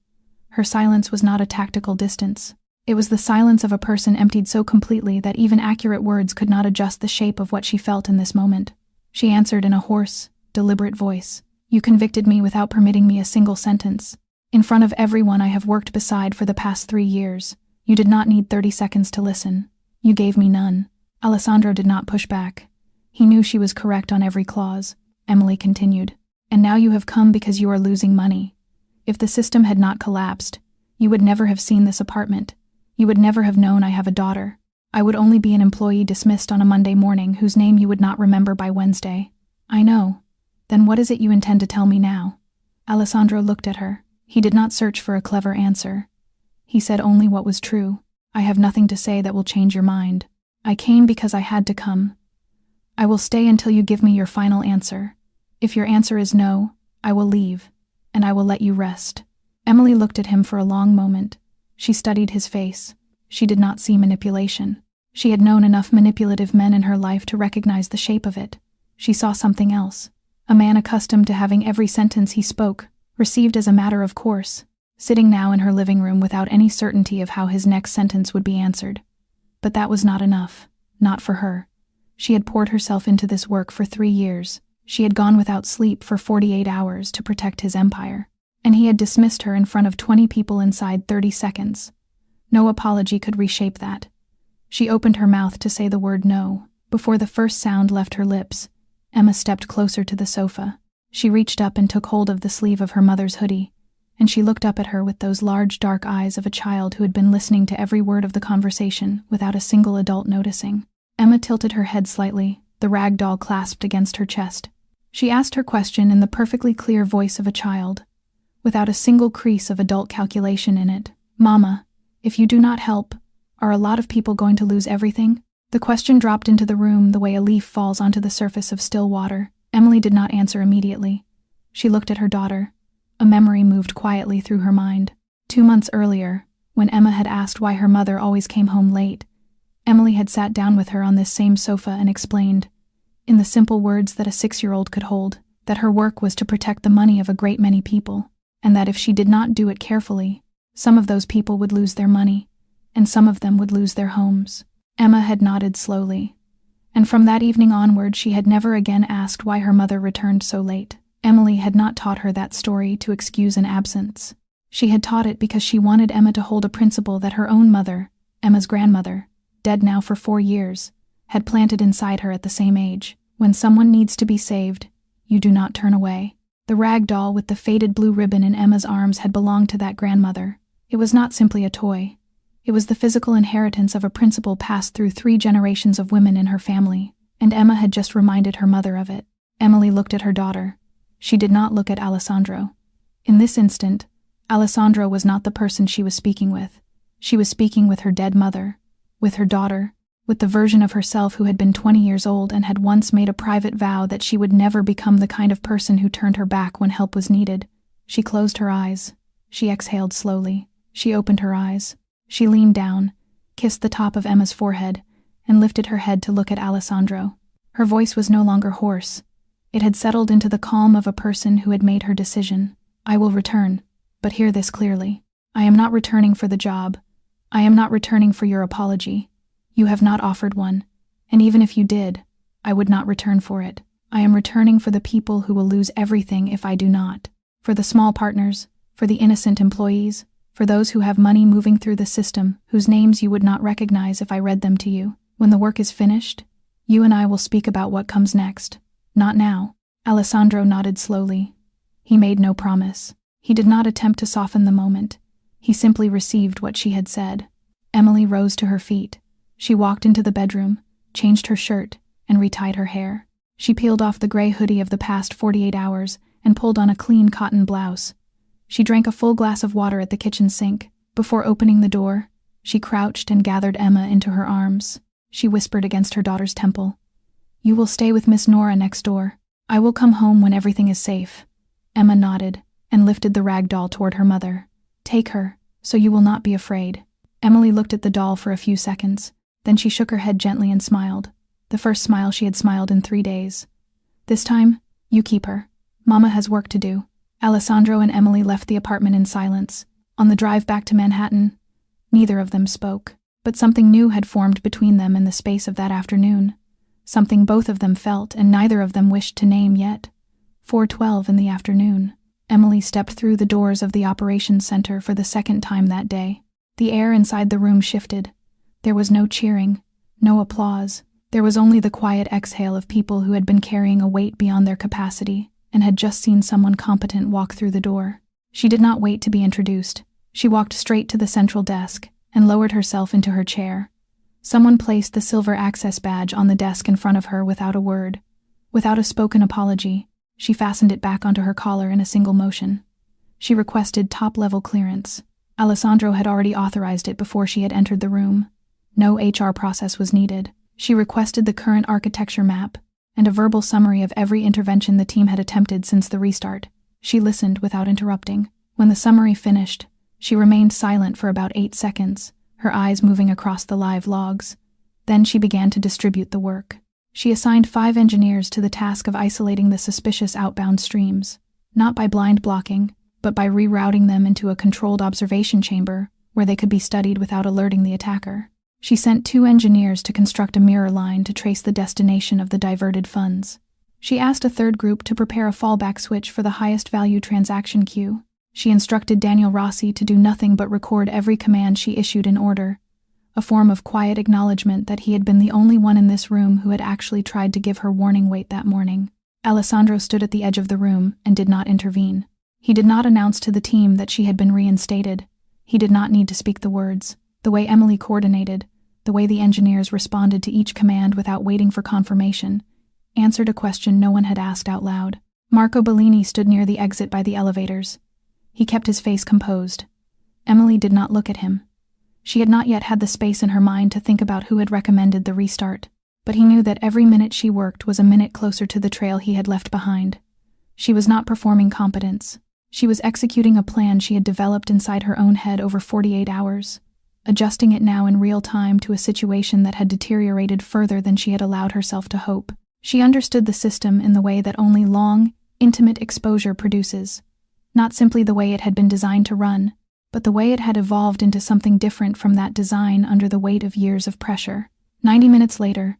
Her silence was not a tactical distance. It was the silence of a person emptied so completely that even accurate words could not adjust the shape of what she felt in this moment. She answered in a hoarse, deliberate voice. "You convicted me without permitting me a single sentence. In front of everyone I have worked beside for the past 3 years. You did not need 30 seconds to listen. You gave me none." Alessandro did not push back. He knew she was correct on every clause. Emily continued. "And now you have come because you are losing money. If the system had not collapsed, you would never have seen this apartment. You would never have known I have a daughter. I would only be an employee dismissed on a Monday morning whose name you would not remember by Wednesday." "I know. Then what is it you intend to tell me now?" Alessandro looked at her. He did not search for a clever answer. He said only what was true. "I have nothing to say that will change your mind. I came because I had to come. I will stay until you give me your final answer. If your answer is no, I will leave, and I will let you rest." Emily looked at him for a long moment. She studied his face. She did not see manipulation. She had known enough manipulative men in her life to recognize the shape of it. She saw something else. A man accustomed to having every sentence he spoke received as a matter of course, sitting now in her living room without any certainty of how his next sentence would be answered. But that was not enough. Not for her. She had poured herself into this work for 3 years. She had gone without sleep for 48 hours to protect his empire. And he had dismissed her in front of 20 people inside 30 seconds. No apology could reshape that. She opened her mouth to say the word no. Before the first sound left her lips, Emma stepped closer to the sofa. She reached up and took hold of the sleeve of her mother's hoodie, and she looked up at her with those large dark eyes of a child who had been listening to every word of the conversation without a single adult noticing. Emma tilted her head slightly, the rag doll clasped against her chest. She asked her question in the perfectly clear voice of a child, without a single crease of adult calculation in it. "Mama, if you do not help, are a lot of people going to lose everything?" The question dropped into the room the way a leaf falls onto the surface of still water. Emily did not answer immediately. She looked at her daughter. A memory moved quietly through her mind. 2 months earlier, when Emma had asked why her mother always came home late, Emily had sat down with her on this same sofa and explained, in the simple words that a 6-year-old could hold, that her work was to protect the money of a great many people, and that if she did not do it carefully, some of those people would lose their money, and some of them would lose their homes. Emma had nodded slowly, and from that evening onward she had never again asked why her mother returned so late. Emily had not taught her that story to excuse an absence. She had taught it because she wanted Emma to hold a principle that her own mother, Emma's grandmother, dead now for 4 years, had planted inside her at the same age. When someone needs to be saved, you do not turn away. The rag doll with the faded blue ribbon in Emma's arms had belonged to that grandmother. It was not simply a toy. It was the physical inheritance of a principle passed through 3 generations of women in her family, and Emma had just reminded her mother of it. Emily looked at her daughter. She did not look at Alessandro. In this instant, Alessandro was not the person she was speaking with. She was speaking with her dead mother, with her daughter, with the version of herself who had been 20 years old and had once made a private vow that she would never become the kind of person who turned her back when help was needed. She closed her eyes. She exhaled slowly. She opened her eyes. She leaned down, kissed the top of Emma's forehead, and lifted her head to look at Alessandro. Her voice was no longer hoarse. It had settled into the calm of a person who had made her decision. "I will return, but hear this clearly. I am not returning for the job. I am not returning for your apology. You have not offered one, and even if you did, I would not return for it. I am returning for the people who will lose everything if I do not. For the small partners, for the innocent employees, for those who have money moving through the system, whose names you would not recognize if I read them to you. When the work is finished, you and I will speak about what comes next. Not now. Alessandro nodded slowly. He made no promise. He did not attempt to soften the moment. He simply received what she had said. Emily rose to her feet. She walked into the bedroom, changed her shirt, and retied her hair. She peeled off the gray hoodie of the past 48 hours and pulled on a clean cotton blouse. She drank a full glass of water at the kitchen sink. Before opening the door, she crouched and gathered Emma into her arms. She whispered against her daughter's temple. "You will stay with Miss Nora next door. I will come home when everything is safe." Emma nodded and lifted the rag doll toward her mother. "Take her, so you will not be afraid." Emily looked at the doll for a few seconds. Then she shook her head gently and smiled. The first smile she had smiled in 3 days. "This time, you keep her. Mama has work to do." Alessandro and Emily left the apartment in silence. On the drive back to Manhattan, neither of them spoke. But something new had formed between them in the space of that afternoon. Something both of them felt and neither of them wished to name yet. 4:12 in the afternoon. Emily stepped through the doors of the operations center for the second time that day. The air inside the room shifted. There was no cheering, no applause. There was only the quiet exhale of people who had been carrying a weight beyond their capacity and had just seen someone competent walk through the door. She did not wait to be introduced. She walked straight to the central desk and lowered herself into her chair. Someone placed the silver access badge on the desk in front of her without a word. Without a spoken apology, she fastened it back onto her collar in a single motion. She requested top-level clearance. Alessandro had already authorized it before she had entered the room. No HR process was needed. She requested the current architecture map and a verbal summary of every intervention the team had attempted since the restart. She listened without interrupting. When the summary finished, she remained silent for about 8 seconds, her eyes moving across the live logs. Then she began to distribute the work. She assigned 5 engineers to the task of isolating the suspicious outbound streams, not by blind blocking, but by rerouting them into a controlled observation chamber where they could be studied without alerting the attacker. She sent 2 engineers to construct a mirror line to trace the destination of the diverted funds. She asked a third group to prepare a fallback switch for the highest value transaction queue. She instructed Daniel Rossi to do nothing but record every command she issued in order, a form of quiet acknowledgement that he had been the only one in this room who had actually tried to give her warning weight that morning. Alessandro stood at the edge of the room and did not intervene. He did not announce to the team that she had been reinstated. He did not need to speak the words. The way Emily coordinated, the way the engineers responded to each command without waiting for confirmation, answered a question no one had asked out loud. Marco Bellini stood near the exit by the elevators. He kept his face composed. Emily did not look at him. She had not yet had the space in her mind to think about who had recommended the restart, but he knew that every minute she worked was a minute closer to the trail he had left behind. She was not performing competence. She was executing a plan she had developed inside her own head over 48 hours. Adjusting it now in real time to a situation that had deteriorated further than she had allowed herself to hope. She understood the system in the way that only long, intimate exposure produces, not simply the way it had been designed to run, but the way it had evolved into something different from that design under the weight of years of pressure. 90 minutes later,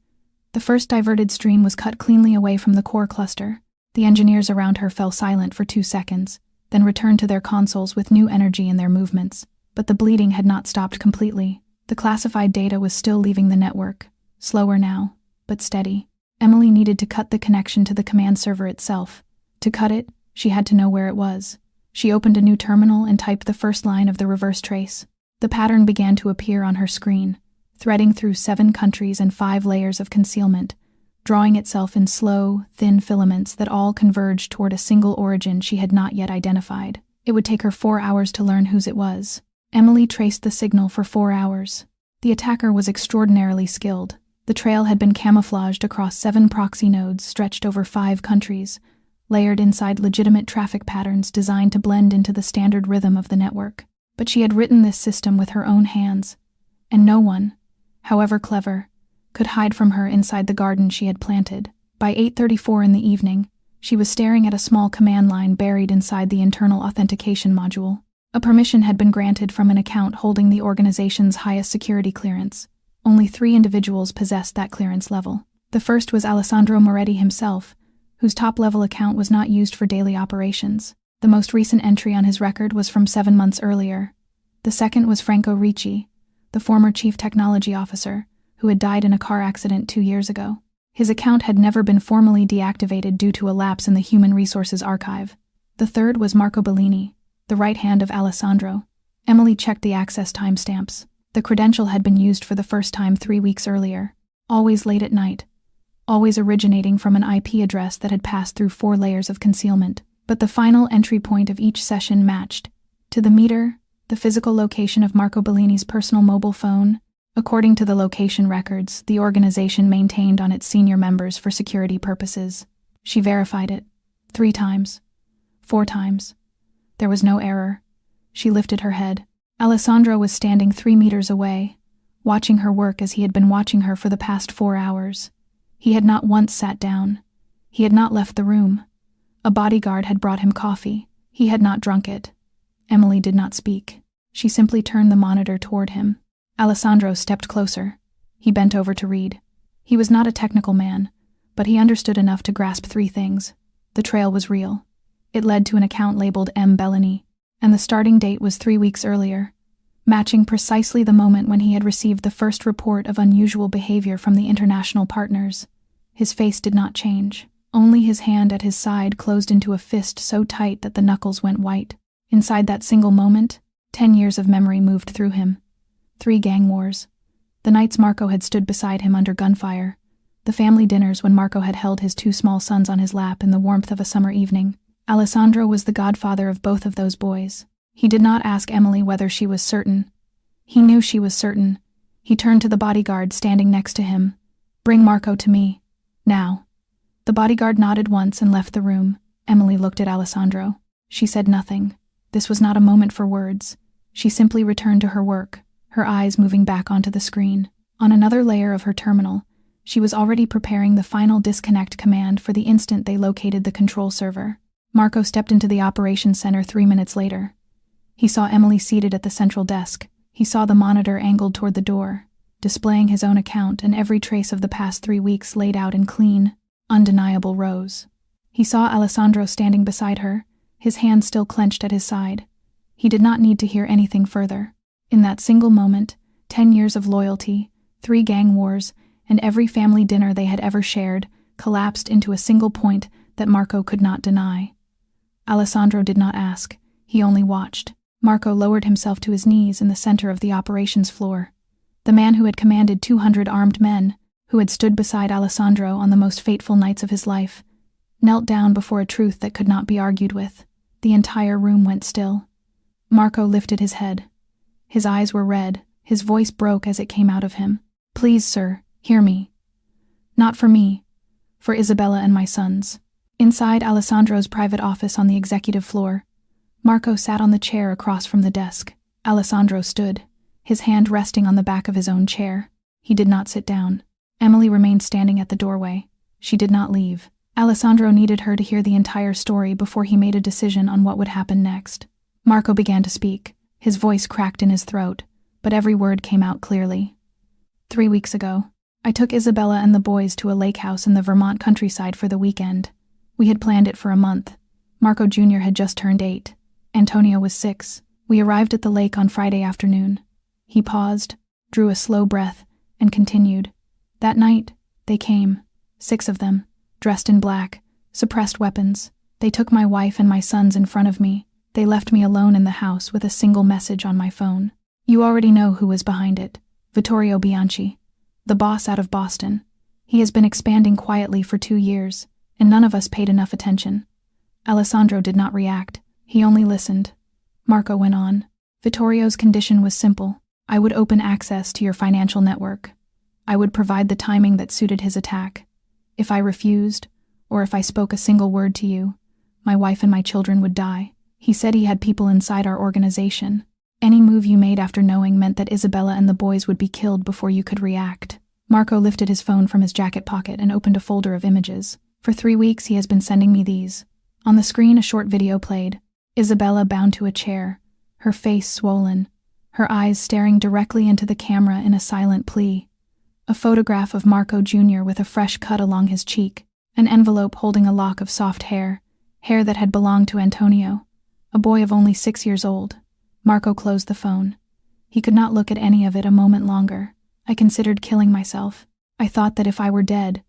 the first diverted stream was cut cleanly away from the core cluster. The engineers around her fell silent for 2 seconds, then returned to their consoles with new energy in their movements. But the bleeding had not stopped completely. The classified data was still leaving the network, slower now, but steady. Emily needed to cut the connection to the command server itself. To cut it, she had to know where it was. She opened a new terminal and typed the first line of the reverse trace. The pattern began to appear on her screen, threading through 7 countries and 5 layers of concealment, drawing itself in slow, thin filaments that all converged toward a single origin she had not yet identified. It would take her 4 hours to learn whose it was. Emily traced the signal for 4 hours. The attacker was extraordinarily skilled. The trail had been camouflaged across 7 proxy nodes stretched over 5 countries, layered inside legitimate traffic patterns designed to blend into the standard rhythm of the network. But she had written this system with her own hands, and no one, however clever, could hide from her inside the garden she had planted. By 8:34 in the evening, she was staring at a small command line buried inside the internal authentication module. A permission had been granted from an account holding the organization's highest security clearance. Only 3 individuals possessed that clearance level. The first was Alessandro Moretti himself, whose top-level account was not used for daily operations. The most recent entry on his record was from 7 months earlier. The second was Franco Ricci, the former chief technology officer, who had died in a car accident 2 years ago. His account had never been formally deactivated due to a lapse in the Human Resources Archive. The third was Marco Bellini, the right hand of Alessandro. Emily checked the access timestamps. The credential had been used for the first time 3 weeks earlier, always late at night, always originating from an IP address that had passed through 4 layers of concealment. But the final entry point of each session matched, to the meter, the physical location of Marco Bellini's personal mobile phone, according to the location records the organization maintained on its senior members for security purposes. She verified it 3 times, 4 times. There was no error. She lifted her head. Alessandro was standing 3 meters away, watching her work as he had been watching her for the past 4 hours. He had not once sat down. He had not left the room. A bodyguard had brought him coffee. He had not drunk it. Emily did not speak. She simply turned the monitor toward him. Alessandro stepped closer. He bent over to read. He was not a technical man, but he understood enough to grasp 3 things. The trail was real. It led to an account labeled M. Bellini, and the starting date was 3 weeks earlier, matching precisely the moment when he had received the first report of unusual behavior from the international partners. His face did not change. Only his hand at his side closed into a fist so tight that the knuckles went white. Inside that single moment, 10 years of memory moved through him. 3 gang wars. The nights Marco had stood beside him under gunfire. The family dinners when Marco had held his 2 small sons on his lap in the warmth of a summer evening. Alessandro was the godfather of both of those boys. He did not ask Emily whether she was certain. He knew she was certain. He turned to the bodyguard standing next to him. "Bring Marco to me. Now." The bodyguard nodded once and left the room. Emily looked at Alessandro. She said nothing. This was not a moment for words. She simply returned to her work, her eyes moving back onto the screen. On another layer of her terminal, she was already preparing the final disconnect command for the instant they located the control server. Marco stepped into the operations center 3 minutes later. He saw Emily seated at the central desk. He saw the monitor angled toward the door, displaying his own account and every trace of the past 3 weeks laid out in clean, undeniable rows. He saw Alessandro standing beside her, his hand still clenched at his side. He did not need to hear anything further. In that single moment, 10 years of loyalty, 3 gang wars, and every family dinner they had ever shared collapsed into a single point that Marco could not deny. Alessandro did not ask. He only watched. Marco lowered himself to his knees in the center of the operations floor. The man who had commanded 200 armed men, who had stood beside Alessandro on the most fateful nights of his life, knelt down before a truth that could not be argued with. The entire room went still. Marco lifted his head. His eyes were red. His voice broke as it came out of him. "Please, sir, hear me. Not for me. For Isabella and my sons." Inside Alessandro's private office on the executive floor, Marco sat on the chair across from the desk. Alessandro stood, his hand resting on the back of his own chair. He did not sit down. Emily remained standing at the doorway. She did not leave. Alessandro needed her to hear the entire story before he made a decision on what would happen next. Marco began to speak. His voice cracked in his throat, but every word came out clearly. 3 weeks ago, I took Isabella and the boys to a lake house in the Vermont countryside for the weekend. We had planned it for a month. Marco Jr. had just turned 8. Antonio was 6. We arrived at the lake on Friday afternoon. He paused, drew a slow breath, and continued. That night, they came. 6 of them, dressed in black, suppressed weapons. They took my wife and my sons in front of me. They left me alone in the house with a single message on my phone. You already know who was behind it. Vittorio Bianchi, the boss out of Boston. He has been expanding quietly for 2 years, and none of us paid enough attention. Alessandro did not react. He only listened. Marco went on. Vittorio's condition was simple. I would open access to your financial network. I would provide the timing that suited his attack. If I refused, or if I spoke a single word to you, my wife and my children would die. He said he had people inside our organization. Any move you made after knowing meant that Isabella and the boys would be killed before you could react. Marco lifted his phone from his jacket pocket and opened a folder of images. For 3 weeks he has been sending me these. On the screen a short video played. Isabella bound to a chair, her face swollen, her eyes staring directly into the camera in a silent plea. A photograph of Marco Jr. with a fresh cut along his cheek, An envelope holding a lock of soft hair that had belonged to Antonio, a boy of only 6 years old. Marco closed the phone. He could not look at any of it a moment longer. I considered killing myself. I thought that if I were dead,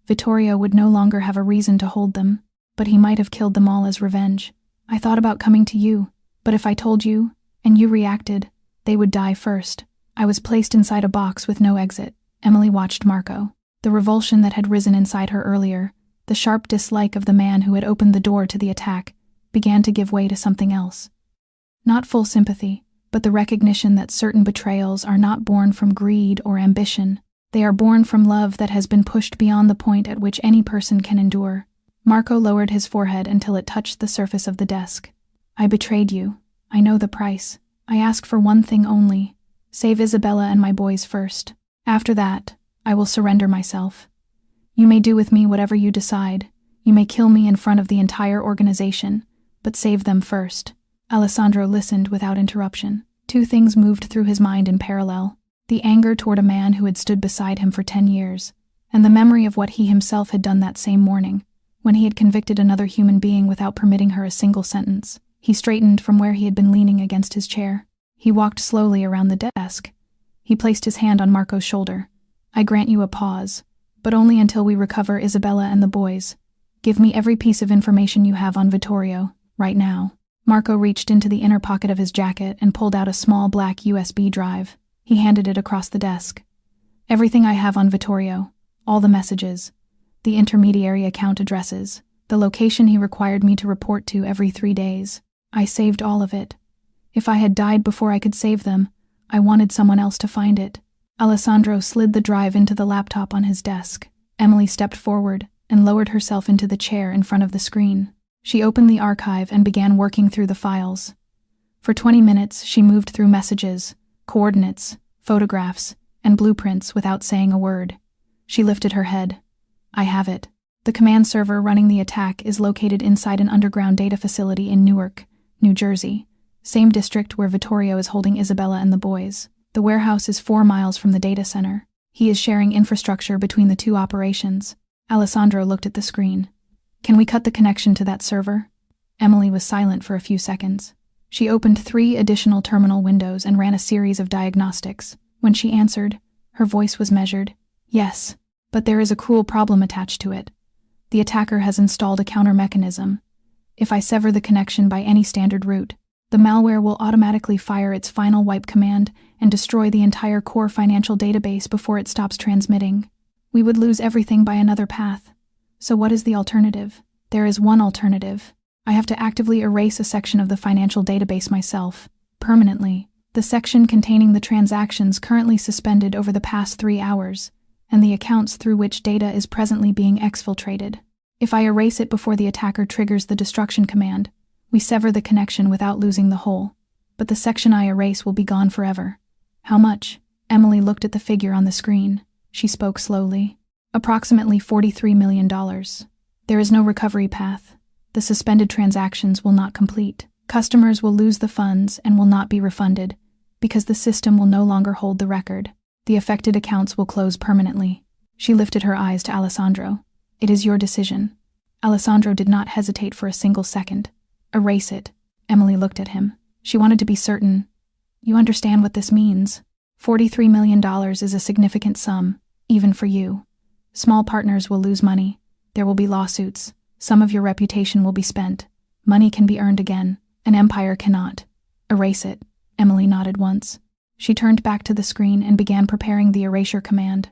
Vittorio would no longer have a reason to hold them, but he might have killed them all as revenge. I thought about coming to you, but if I told you, and you reacted, they would die first. I was placed inside a box with no exit. Emily watched Marco. The revulsion that had risen inside her earlier, the sharp dislike of the man who had opened the door to the attack, began to give way to something else. Not full sympathy, but the recognition that certain betrayals are not born from greed or ambition. They are born from love that has been pushed beyond the point at which any person can endure. Marco lowered his forehead until it touched the surface of the desk. I betrayed you. I know the price. I ask for one thing only. Save Isabella and my boys first. After that, I will surrender myself. You may do with me whatever you decide. You may kill me in front of the entire organization, but save them first. Alessandro listened without interruption. Two things moved through his mind in parallel: the anger toward a man who had stood beside him for 10 years, and the memory of what he himself had done that same morning, when he had convicted another human being without permitting her a single sentence. He straightened from where he had been leaning against his chair. He walked slowly around the desk. He placed his hand on Marco's shoulder. I grant you a pause, but only until we recover Isabella and the boys. Give me every piece of information you have on Vittorio, right now. Marco reached into the inner pocket of his jacket and pulled out a small black USB drive. He handed it across the desk. Everything I have on Vittorio, all the messages, the intermediary account addresses, the location he required me to report to every 3 days. I saved all of it. If I had died before I could save them, I wanted someone else to find it. Alessandro slid the drive into the laptop on his desk. Emily stepped forward and lowered herself into the chair in front of the screen. She opened the archive and began working through the files. For 20 minutes, she moved through messages, coordinates, photographs, and blueprints without saying a word. She lifted her head. I have it. The command server running the attack is located inside an underground data facility in Newark, New Jersey, same district where Vittorio is holding Isabella and the boys. The warehouse is 4 miles from the data center. He is sharing infrastructure between the two operations. Alessandro looked at the screen. Can we cut the connection to that server? Emily was silent for a few seconds. She opened 3 additional terminal windows and ran a series of diagnostics. When she answered, her voice was measured. Yes, but there is a cruel problem attached to it. The attacker has installed a counter mechanism. If I sever the connection by any standard route, the malware will automatically fire its final wipe command and destroy the entire core financial database before it stops transmitting. We would lose everything by another path. So what is the alternative? There is one alternative. I have to actively erase a section of the financial database myself, permanently. The section containing the transactions currently suspended over the past 3 hours, and the accounts through which data is presently being exfiltrated. If I erase it before the attacker triggers the destruction command, we sever the connection without losing the whole. But the section I erase will be gone forever. How much? Emily looked at the figure on the screen. She spoke slowly. Approximately $43 million. There is no recovery path. The suspended transactions will not complete. Customers will lose the funds and will not be refunded, because the system will no longer hold the record. The affected accounts will close permanently. She lifted her eyes to Alessandro. It is your decision. Alessandro did not hesitate for a single second. Erase it. Emily looked at him. She wanted to be certain. You understand what this means. $43 million is a significant sum, even for you. Small partners will lose money. There will be lawsuits. Some of your reputation will be spent. Money can be earned again. An empire cannot. Erase it. Emily nodded once. She turned back to the screen and began preparing the erasure command.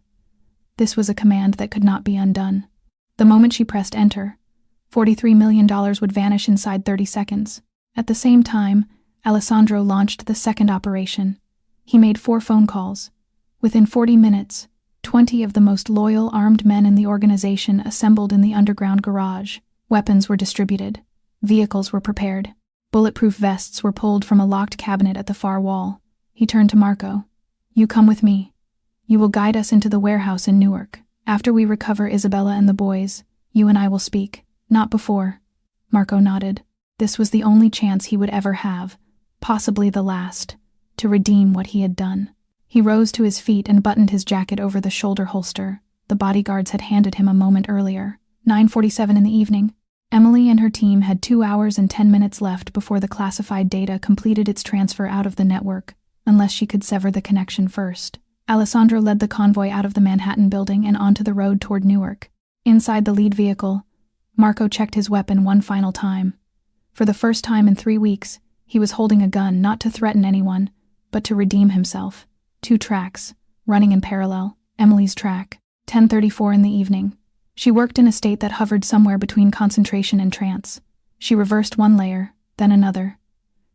This was a command that could not be undone. The moment she pressed enter, $43 million would vanish inside 30 seconds. At the same time, Alessandro launched the second operation. He made 4 phone calls. Within 40 minutes, 20 of the most loyal armed men in the organization assembled in the underground garage. Weapons were distributed. Vehicles were prepared. Bulletproof vests were pulled from a locked cabinet at the far wall. He turned to Marco. You come with me. You will guide us into the warehouse in Newark. After we recover Isabella and the boys, you and I will speak. Not before. Marco nodded. This was the only chance he would ever have, possibly the last, to redeem what he had done. He rose to his feet and buttoned his jacket over the shoulder holster the bodyguards had handed him a moment earlier. 9:47 in the evening. Emily and her team had 2 hours and 10 minutes left before the classified data completed its transfer out of the network, unless she could sever the connection first. Alessandro led the convoy out of the Manhattan building and onto the road toward Newark. Inside the lead vehicle, Marco checked his weapon one final time. For the first time in 3 weeks, he was holding a gun not to threaten anyone, but to redeem himself. 2 tracks, running in parallel. Emily's track. 10:34 in the evening. She worked in a state that hovered somewhere between concentration and trance. She reversed one layer, then another.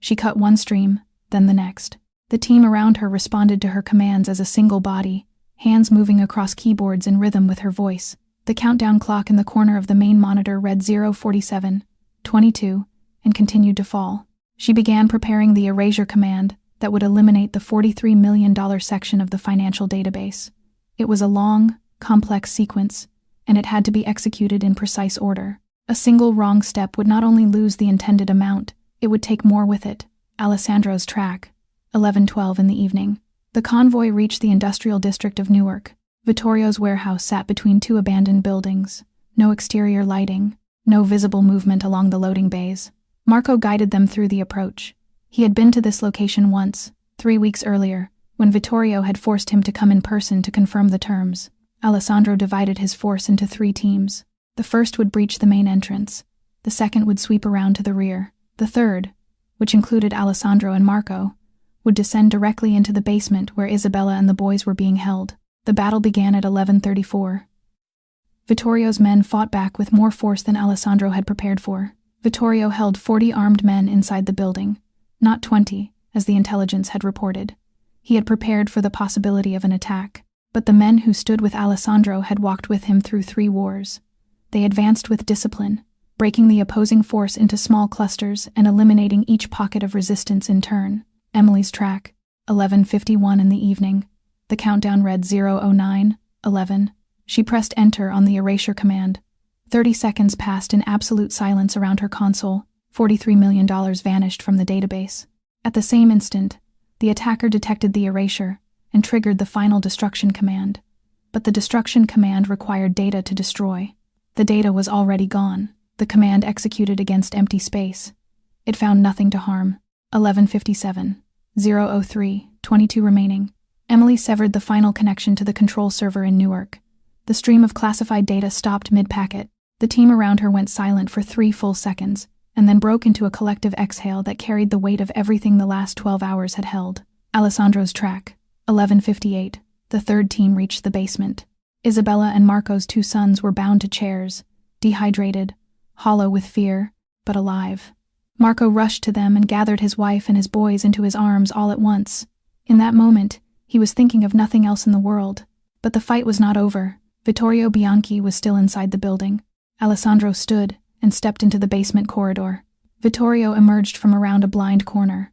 She cut one stream, then the next. The team around her responded to her commands as a single body, hands moving across keyboards in rhythm with her voice. The countdown clock in the corner of the main monitor read 0:47, 22, and continued to fall. She began preparing the erasure command that would eliminate the $43 million section of the financial database. It was a long, complex sequence, and it had to be executed in precise order. A single wrong step would not only lose the intended amount, it would take more with it. Alessandro's track. 11:12 in the evening. The convoy reached the industrial district of Newark. Vittorio's warehouse sat between 2 abandoned buildings. No exterior lighting, no visible movement along the loading bays. Marco guided them through the approach. He had been to this location once, 3 weeks earlier, when Vittorio had forced him to come in person to confirm the terms. Alessandro divided his force into 3 teams. The first would breach the main entrance. The second would sweep around to the rear. The third, which included Alessandro and Marco, would descend directly into the basement where Isabella and the boys were being held. The battle began at 11:34. Vittorio's men fought back with more force than Alessandro had prepared for. Vittorio held 40 armed men inside the building, not 20, as the intelligence had reported. He had prepared for the possibility of an attack, but the men who stood with Alessandro had walked with him through 3 wars. They advanced with discipline, breaking the opposing force into small clusters and eliminating each pocket of resistance in turn. Emily's track. 11:51 in the evening. The countdown read 0:09, 11. She pressed enter on the erasure command. 30 seconds passed in absolute silence around her console. $43 million vanished from the database. At the same instant, the attacker detected the erasure and triggered the final destruction command. But the destruction command required data to destroy. The data was already gone. The command executed against empty space. It found nothing to harm. 11:57, 0:03, 22 remaining. Emily severed the final connection to the control server in Newark. The stream of classified data stopped mid-packet. The team around her went silent for 3 full seconds, and then broke into a collective exhale that carried the weight of everything the last 12 hours had held. Alessandro's track. 11:58. The third team reached the basement. Isabella and Marco's 2 sons were bound to chairs, dehydrated, hollow with fear, but alive. Marco rushed to them and gathered his wife and his boys into his arms all at once. In that moment, he was thinking of nothing else in the world. But the fight was not over. Vittorio Bianchi was still inside the building. Alessandro stood and stepped into the basement corridor. Vittorio emerged from around a blind corner,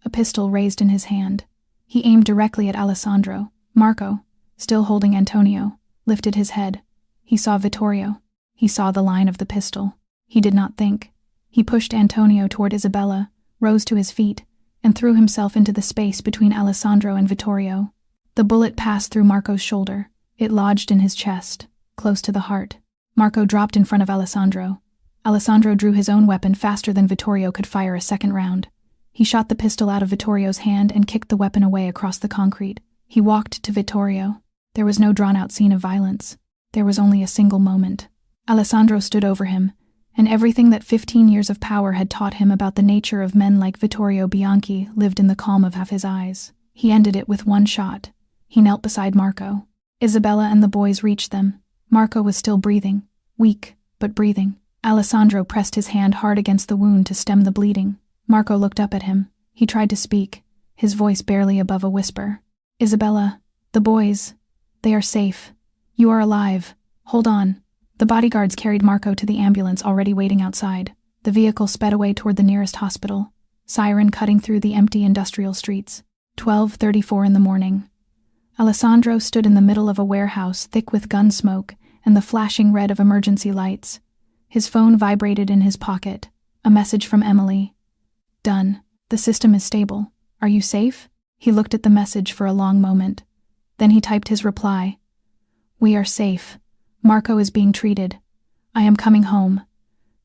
a pistol raised in his hand. He aimed directly at Alessandro. Marco, still holding Antonio, lifted his head. He saw Vittorio. He saw the line of the pistol. He did not think. He pushed Antonio toward Isabella, rose to his feet, and threw himself into the space between Alessandro and Vittorio. The bullet passed through Marco's shoulder. It lodged in his chest, close to the heart. Marco dropped in front of Alessandro. Alessandro drew his own weapon faster than Vittorio could fire a second round. He shot the pistol out of Vittorio's hand and kicked the weapon away across the concrete. He walked to Vittorio. There was no drawn-out scene of violence. There was only a single moment. Alessandro stood over him, and everything that 15 years of power had taught him about the nature of men like Vittorio Bianchi lived in the calm of half his eyes. He ended it with one shot. He knelt beside Marco. Isabella and the boys reached them. Marco was still breathing, weak, but breathing. Alessandro pressed his hand hard against the wound to stem the bleeding. Marco looked up at him. He tried to speak, his voice barely above a whisper. Isabella, the boys, they are safe. You are alive. Hold on. The bodyguards carried Marco to the ambulance already waiting outside. The vehicle sped away toward the nearest hospital, siren cutting through the empty industrial streets. 12:34 in the morning. Alessandro stood in the middle of a warehouse thick with gun smoke and the flashing red of emergency lights. His phone vibrated in his pocket. A message from Emily. Done. The system is stable. Are you safe? He looked at the message for a long moment. Then he typed his reply. We are safe. Marco is being treated. I am coming home.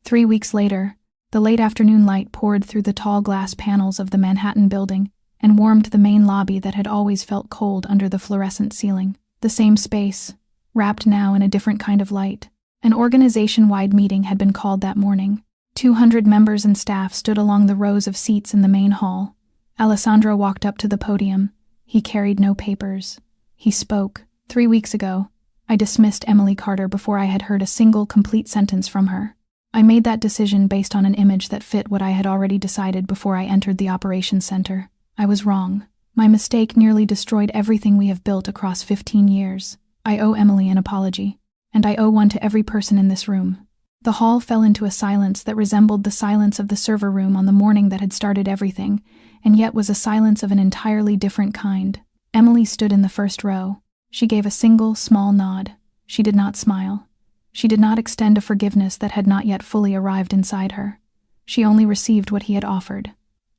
3 weeks later, the late afternoon light poured through the tall glass panels of the Manhattan building and warmed the main lobby that had always felt cold under the fluorescent ceiling. The same space, wrapped now in a different kind of light. An organization-wide meeting had been called that morning. 200 members and staff stood along the rows of seats in the main hall. Alessandro walked up to the podium. He carried no papers. He spoke. 3 weeks ago, I dismissed Emily Carter before I had heard a single complete sentence from her. I made that decision based on an image that fit what I had already decided before I entered the operations center. I was wrong. My mistake nearly destroyed everything we have built across 15 years. I owe Emily an apology, and I owe one to every person in this room. The hall fell into a silence that resembled the silence of the server room on the morning that had started everything, and yet was a silence of an entirely different kind. Emily stood in the first row. She gave a single, small nod. She did not smile. She did not extend a forgiveness that had not yet fully arrived inside her. She only received what he had offered.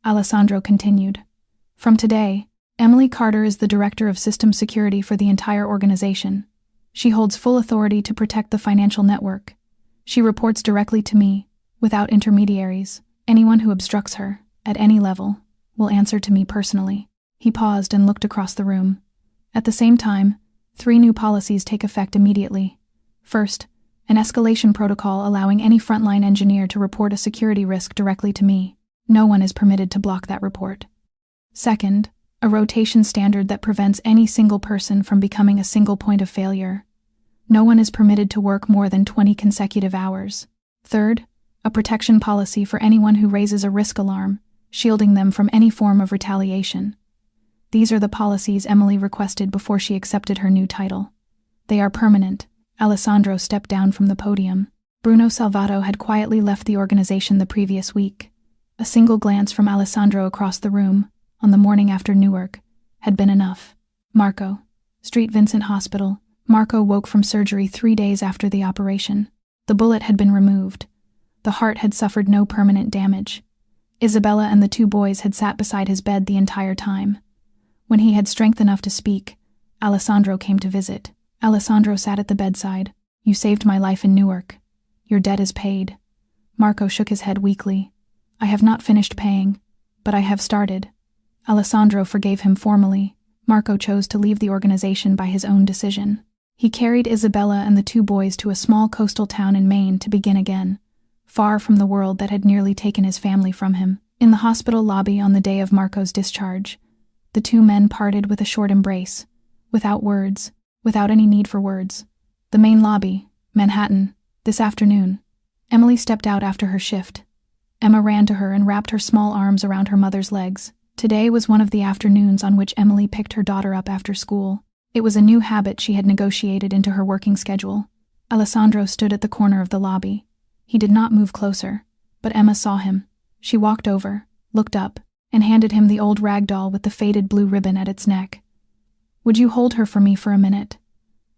Alessandro continued. From today, Emily Carter is the Director of System Security for the entire organization. She holds full authority to protect the financial network. She reports directly to me, without intermediaries. Anyone who obstructs her, at any level, will answer to me personally. He paused and looked across the room. At the same time, 3 new policies take effect immediately. First, an escalation protocol allowing any frontline engineer to report a security risk directly to me. No one is permitted to block that report. Second, a rotation standard that prevents any single person from becoming a single point of failure. No one is permitted to work more than 20 consecutive hours. Third, a protection policy for anyone who raises a risk alarm, shielding them from any form of retaliation. These are the policies Emily requested before she accepted her new title. They are permanent. Alessandro stepped down from the podium. Bruno Salvato had quietly left the organization the previous week. A single glance from Alessandro across the room, on the morning after Newark, had been enough. Marco. Street Vincent Hospital. Marco woke from surgery 3 days after the operation. The bullet had been removed. The heart had suffered no permanent damage. Isabella and the 2 boys had sat beside his bed the entire time. When he had strength enough to speak, Alessandro came to visit. Alessandro sat at the bedside. You saved my life in Newark. Your debt is paid. Marco shook his head weakly. I have not finished paying, but I have started. Alessandro forgave him formally. Marco chose to leave the organization by his own decision. He carried Isabella and the 2 boys to a small coastal town in Maine to begin again, far from the world that had nearly taken his family from him. In the hospital lobby on the day of Marco's discharge, the 2 men parted with a short embrace, without words, without any need for words. The main lobby, Manhattan, this afternoon. Emily stepped out after her shift. Emma ran to her and wrapped her small arms around her mother's legs. Today was one of the afternoons on which Emily picked her daughter up after school. It was a new habit she had negotiated into her working schedule. Alessandro stood at the corner of the lobby. He did not move closer, but Emma saw him. She walked over, looked up, and handed him the old rag doll with the faded blue ribbon at its neck. Would you hold her for me for a minute?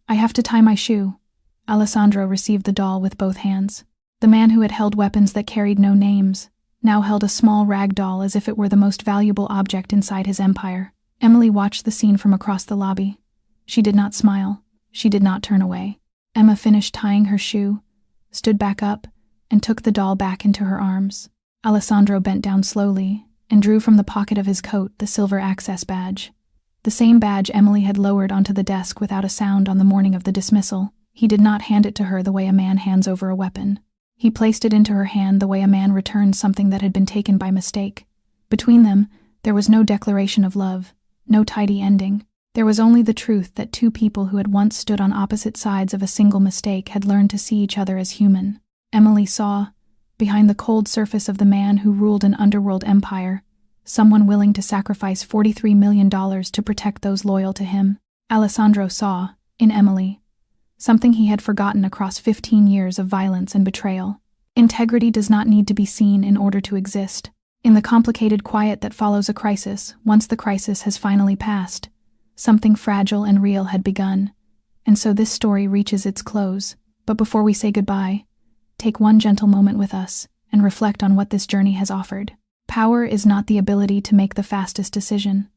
I have to tie my shoe. Alessandro received the doll with both hands. The man who had held weapons that carried no names now held a small rag doll as if it were the most valuable object inside his empire. Emily watched the scene from across the lobby. She did not smile. She did not turn away. Emma finished tying her shoe, stood back up, and took the doll back into her arms. Alessandro bent down slowly and drew from the pocket of his coat the silver access badge. The same badge Emily had lowered onto the desk without a sound on the morning of the dismissal. He did not hand it to her the way a man hands over a weapon. He placed it into her hand the way a man returns something that had been taken by mistake. Between them, there was no declaration of love, no tidy ending. There was only the truth that 2 people who had once stood on opposite sides of a single mistake had learned to see each other as human. Emily saw, behind the cold surface of the man who ruled an underworld empire, someone willing to sacrifice $43 million to protect those loyal to him. Alessandro saw, in Emily, something he had forgotten across 15 years of violence and betrayal. Integrity does not need to be seen in order to exist. In the complicated quiet that follows a crisis, once the crisis has finally passed, something fragile and real had begun, and so this story reaches its close. But before we say goodbye, take one gentle moment with us and reflect on what this journey has offered. Power is not the ability to make the fastest decision.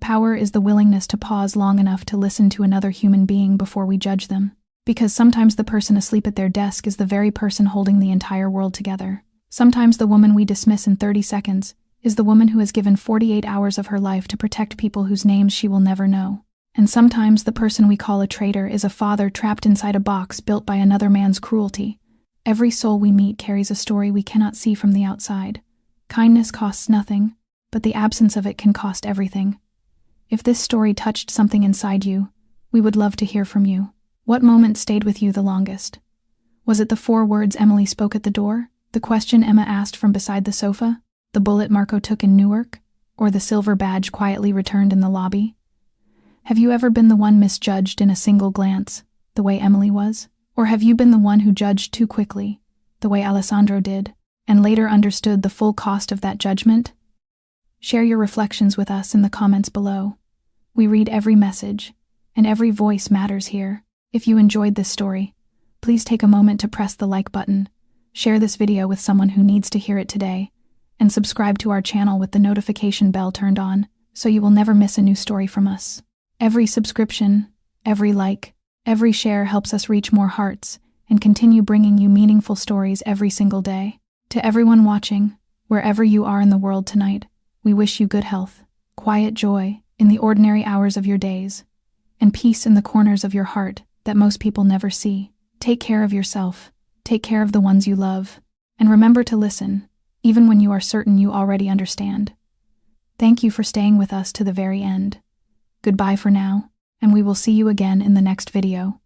Power is the willingness to pause long enough to listen to another human being before we judge them. Because sometimes the person asleep at their desk is the very person holding the entire world together. Sometimes the woman we dismiss in 30 seconds is the woman who has given 48 hours of her life to protect people whose names she will never know. And sometimes the person we call a traitor is a father trapped inside a box built by another man's cruelty. Every soul we meet carries a story we cannot see from the outside. Kindness costs nothing, but the absence of it can cost everything. If this story touched something inside you, we would love to hear from you. What moment stayed with you the longest? Was it the 4 words Emily spoke at the door? The question Emma asked from beside the sofa? The bullet Marco took in Newark? Or the silver badge quietly returned in the lobby? Have you ever been the one misjudged in a single glance, the way Emily was? Or have you been the one who judged too quickly, the way Alessandro did, and later understood the full cost of that judgment? Share your reflections with us in the comments below. We read every message, and every voice matters here. If you enjoyed this story, please take a moment to press the like button, share this video with someone who needs to hear it today, and subscribe to our channel with the notification bell turned on so you will never miss a new story from us. Every subscription, every like, every share helps us reach more hearts and continue bringing you meaningful stories every single day. To everyone watching, wherever you are in the world tonight, we wish you good health, quiet joy in the ordinary hours of your days, and peace in the corners of your heart that most people never see. Take care of yourself, take care of the ones you love, and remember to listen, even when you are certain you already understand. Thank you for staying with us to the very end. Goodbye for now, and we will see you again in the next video.